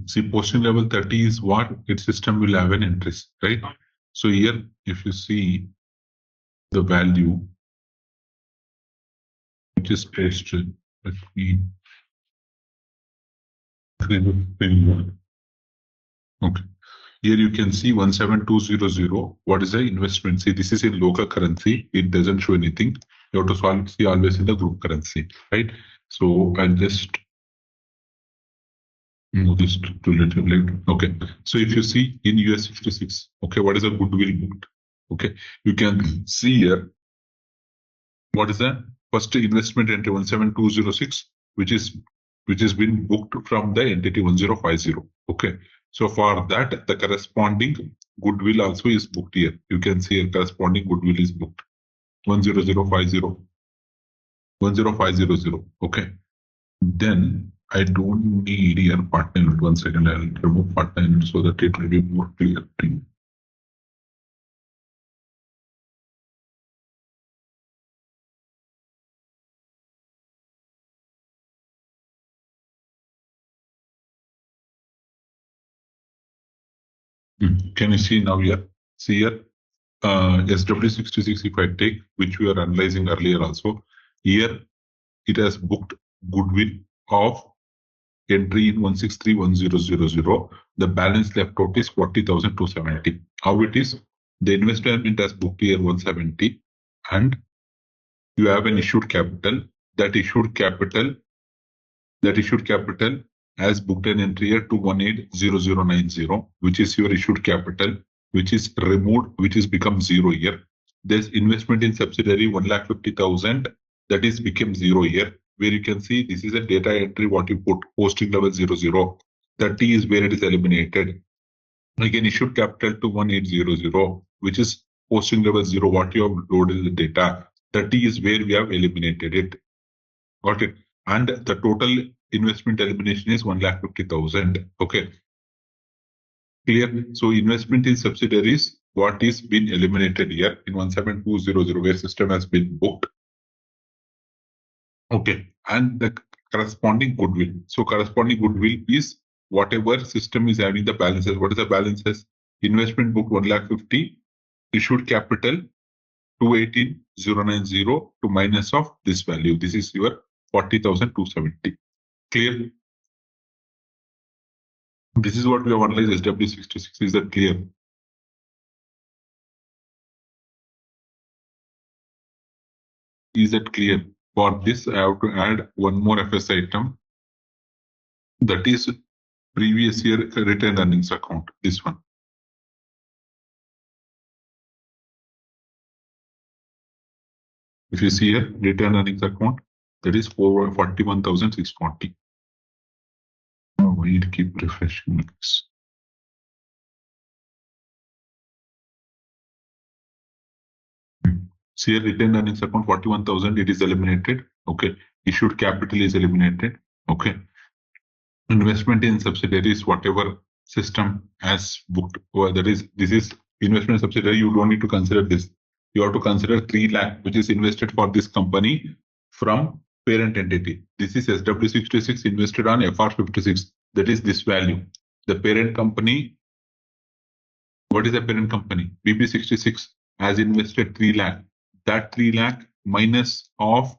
See, posting level 30 is what its system will have an interest, right? So here, if you see the value which is posted, let me okay. Here you can see 17200. What is the investment? See, this is in local currency. It doesn't show anything. You have to see always in the group currency, right? So I'll just move this to little later. Okay. So if you see in US 66, okay, what is the goodwill booked? Okay, you can see here what is the first investment entry 17206, which is been booked from the entity 1050. Okay. So for that, the corresponding goodwill also is booked here. You can see a corresponding goodwill is booked 10050, 10500. Okay. Then I don't need here partner unit. 1 second, I'll remove partner unit so that it will be more clear to you. Can you see now here? See here, SW66 if I take, which we are analyzing earlier also, here it has booked goodwill of entry in 1631000. The balance left out is 40,270. How it is? The investment has booked here 170 and you have an issued capital. That issued capital has booked an entry here 2180090, which is your issued capital, which is removed, which is become zero here. There's investment in subsidiary 1,50,000, that is became zero here, where you can see this is a data entry what you put posting level 00. That T is where it is eliminated. Again, issued capital to 1800, which is posting level 0, what you have loaded the data. That T is where we have eliminated it. Got it? And the total investment elimination is 1,50,000. Okay. Clear? So investment in subsidiaries, what is been eliminated here in 17200 where system has been booked. Okay. And the corresponding goodwill. So corresponding goodwill is whatever system is having the balances. What is the balances? Investment booked 1,50,000, issued capital 218,090 to minus of this value. This is your 40,270. Clear? This is what we have analyzed SW66. Is that clear? Is that clear? For this, I have to add one more FS item. That is previous year retained earnings account. This one. If you see here, retained earnings account, that is 41,640. Oh, we need to keep refreshing this. See here, retained earnings account 41,000, it is eliminated. Okay. Issued capital is eliminated. Okay. Investment in subsidiaries, whatever system has booked, that is, this is investment subsidiary, you don't need to consider this. You have to consider 3 lakh, which is invested for this company from parent entity. This is SW66 invested on FR56. That is this value. The parent company, what is the parent company? BP66 has invested 3 lakh. That 3 lakh minus of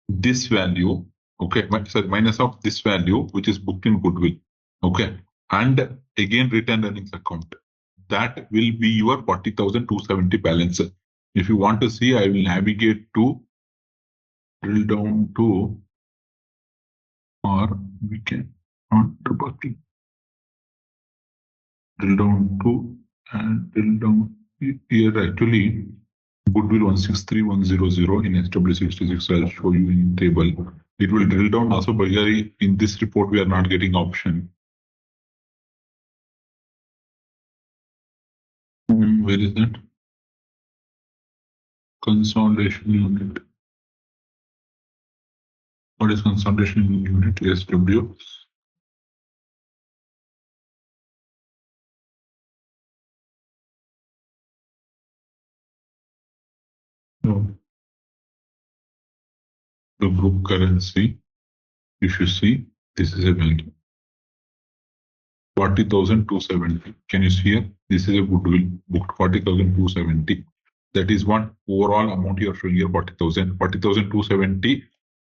this value, okay, minus of this value, which is booked in goodwill, okay, and again retained earnings account. That will be your 40,270 balance. If you want to see, I will navigate to drill down to, or we can not drill down to and drill down here. Actually, goodwill 163,100 in SW66. I'll show you in table. It will drill down also, but here in this report we are not getting option. Where is that? Consolidation unit. What is consolidation unit? SW. the group currency, if you see, this is a value. 40,270. Can you see here? This is a goodwill booked 40,270. That is one overall amount you are showing here, 40,000. 40,270.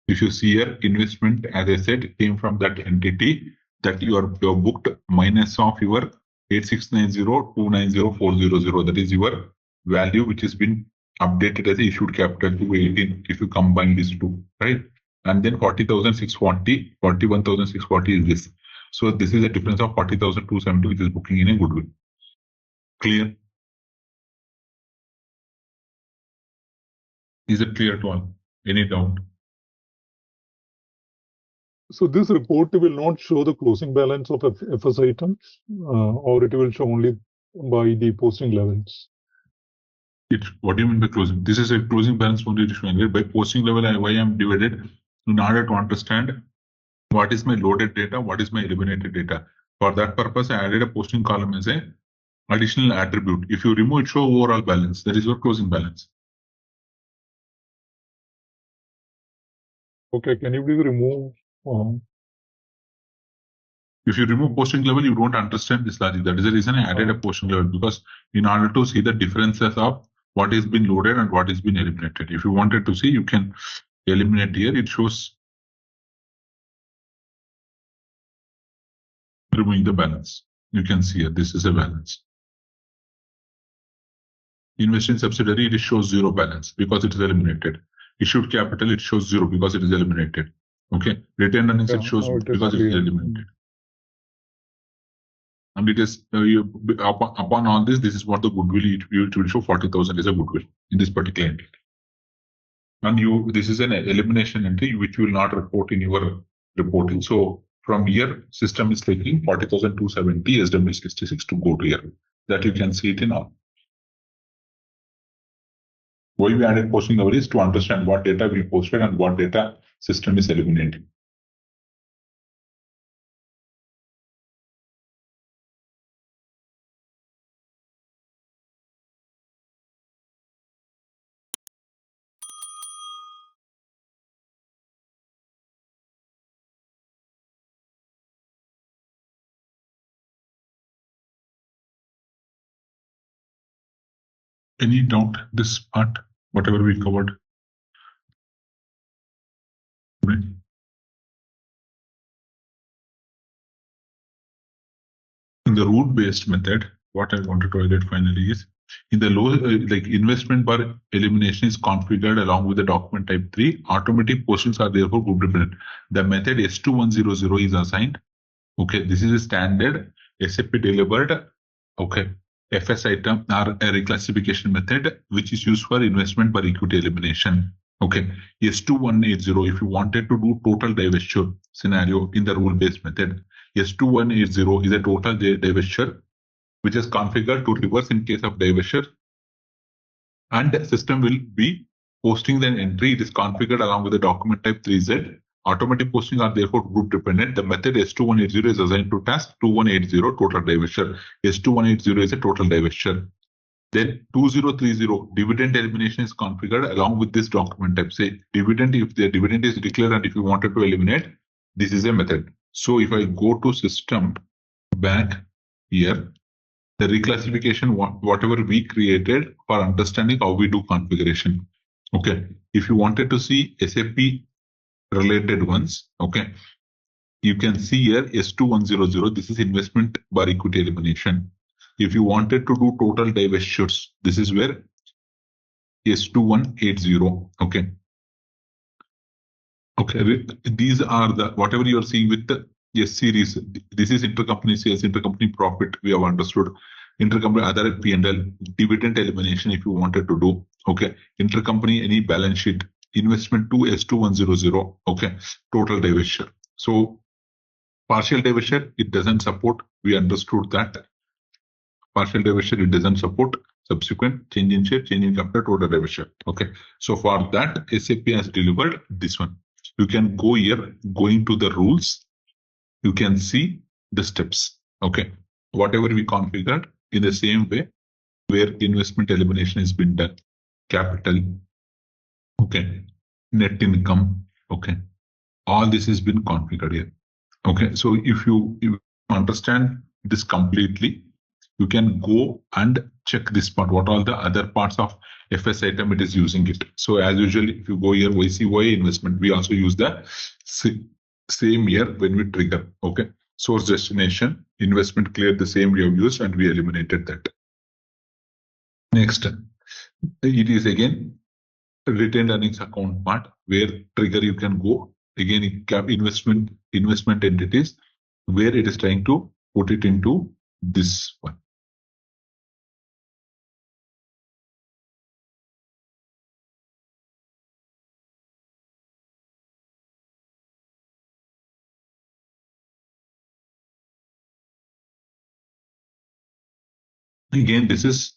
If you see here, investment, as I said, came from that entity that you are booked minus of your 8690,290,400. That is your value which has been updated as issued capital to 18 if you combine these two, right? And then 40,640, 41,640 is this. So this is a difference of 40,270 which is booking in a goodwill. Clear? Is it clear to all? Any doubt?
So this report will not show the closing balance of FS items, or it will show only by the posting levels.
What do you mean by closing? This is a closing balance only showing it. By posting level, why I am divided in order to understand what is my loaded data, what is my eliminated data. For that purpose, I added a posting column as a additional attribute. If you remove it, show overall balance. That is your closing balance.
Okay, can you please remove?
If you remove posting level, you don't understand this logic. That is the reason I added a posting level, because in order to see the differences of what is been loaded and what is been eliminated. If you wanted to see, you can eliminate here. It shows removing the balance. You can see here, this is a balance. Invest in subsidiary, it shows zero balance because it is eliminated. Issued capital, it shows zero because it is eliminated. Okay. Retained earnings, it shows because it is eliminated. And it is upon all this, this is what the goodwill it will show 40,000 is a goodwill in this particular entity. And this is an elimination entry which you will not report in your reporting. So from here, system is taking 40,270 SW66 to go to here. That you can see it in all. Why we added posting level is to understand what data we posted and what data system is eliminating. Any doubt this part, whatever we covered? In the rule-based method, what I wanted to highlight finally is in the low, like investment bar elimination is configured along with the document type 3. Automatic postings are therefore group dependent. The method S2100 is assigned. Okay, this is a standard SAP delivered. Okay, FS item or a reclassification method which is used for investment by equity elimination. Okay, S2180 if you wanted to do total divestiture scenario in the rule-based method, S2180 is a total divestiture which is configured to reverse in case of divestiture, and the system will be posting the entry. It is configured along with the document type 3Z. Automatic posting are therefore group dependent. The method S2180 is assigned to task 2180 total divestiture. S2180 is a total divestiture. Then 2030 dividend elimination is configured along with this document type. Say dividend, if the dividend is declared and if you wanted to eliminate, this is a method. So if I go to system back here, the reclassification, whatever we created for understanding how we do configuration. Okay. If you wanted to see SAP related ones, okay, you can see here S2100. This is investment bar equity elimination. If you wanted to do total divestitures, this is where S2180. Okay. Okay. These are the whatever you are seeing with the S series. This is intercompany sales, intercompany profit. We have understood. Intercompany other P&L, dividend elimination if you wanted to do. Okay. Intercompany any balance sheet. Investment to S2100. Okay. Total divestiture. So partial divestiture, it doesn't support. We understood that. Partial divestiture, it doesn't support. Subsequent change in share, change in capital, total divestiture. Okay. So for that, SAP has delivered this one. You can go here, going to the rules. You can see the steps. Okay. Whatever we configured in the same way where investment elimination has been done. Capital. Okay. Net income. Okay. All this has been configured here. Okay. So if you understand this completely, you can go and check this part, what all the other parts of FS item it is using it. So as usual, if you go here, YCY investment, we also use the same year when we trigger. Okay. Source destination, investment cleared the same we have used and we eliminated that. Next, it is again retained earnings account part where trigger you can go again investment entities where it is trying to put it into this one. Again, this is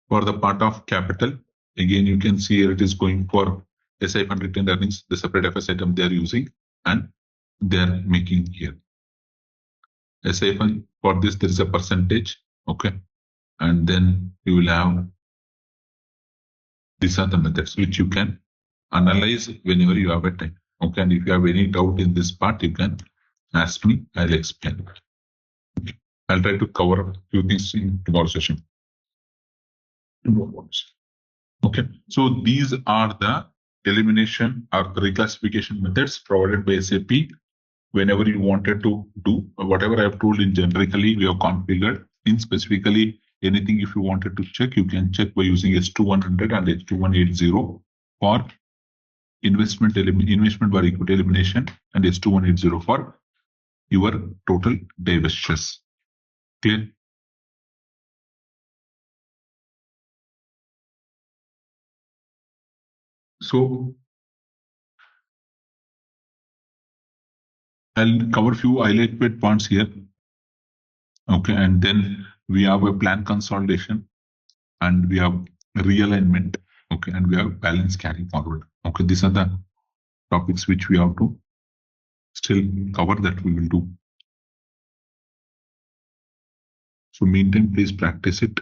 for the part of capital. Again, you can see here it is going for SI fund retained earnings, the separate FS item they are using, and they are making here. SI fund, for this there is a percentage, okay, and then you will have, these are the methods which you can analyze whenever you have a time. Okay, and if you have any doubt in this part, you can ask me, I'll explain. Okay. I'll try to cover a few things in tomorrow's session. Okay, so these are the elimination or reclassification methods provided by SAP. Whenever you wanted to do whatever I have told in generically, we have configured. In specifically anything, if you wanted to check, you can check by using H2100 and H2180 for investment by equity elimination and H2180 for your total divestitures. Clear? So I'll cover few highlighted points here. Okay, and then we have a plan consolidation and we have realignment. Okay, and we have balance carry forward. Okay, these are the topics which we have to still cover that we will do. So meantime, please practice it.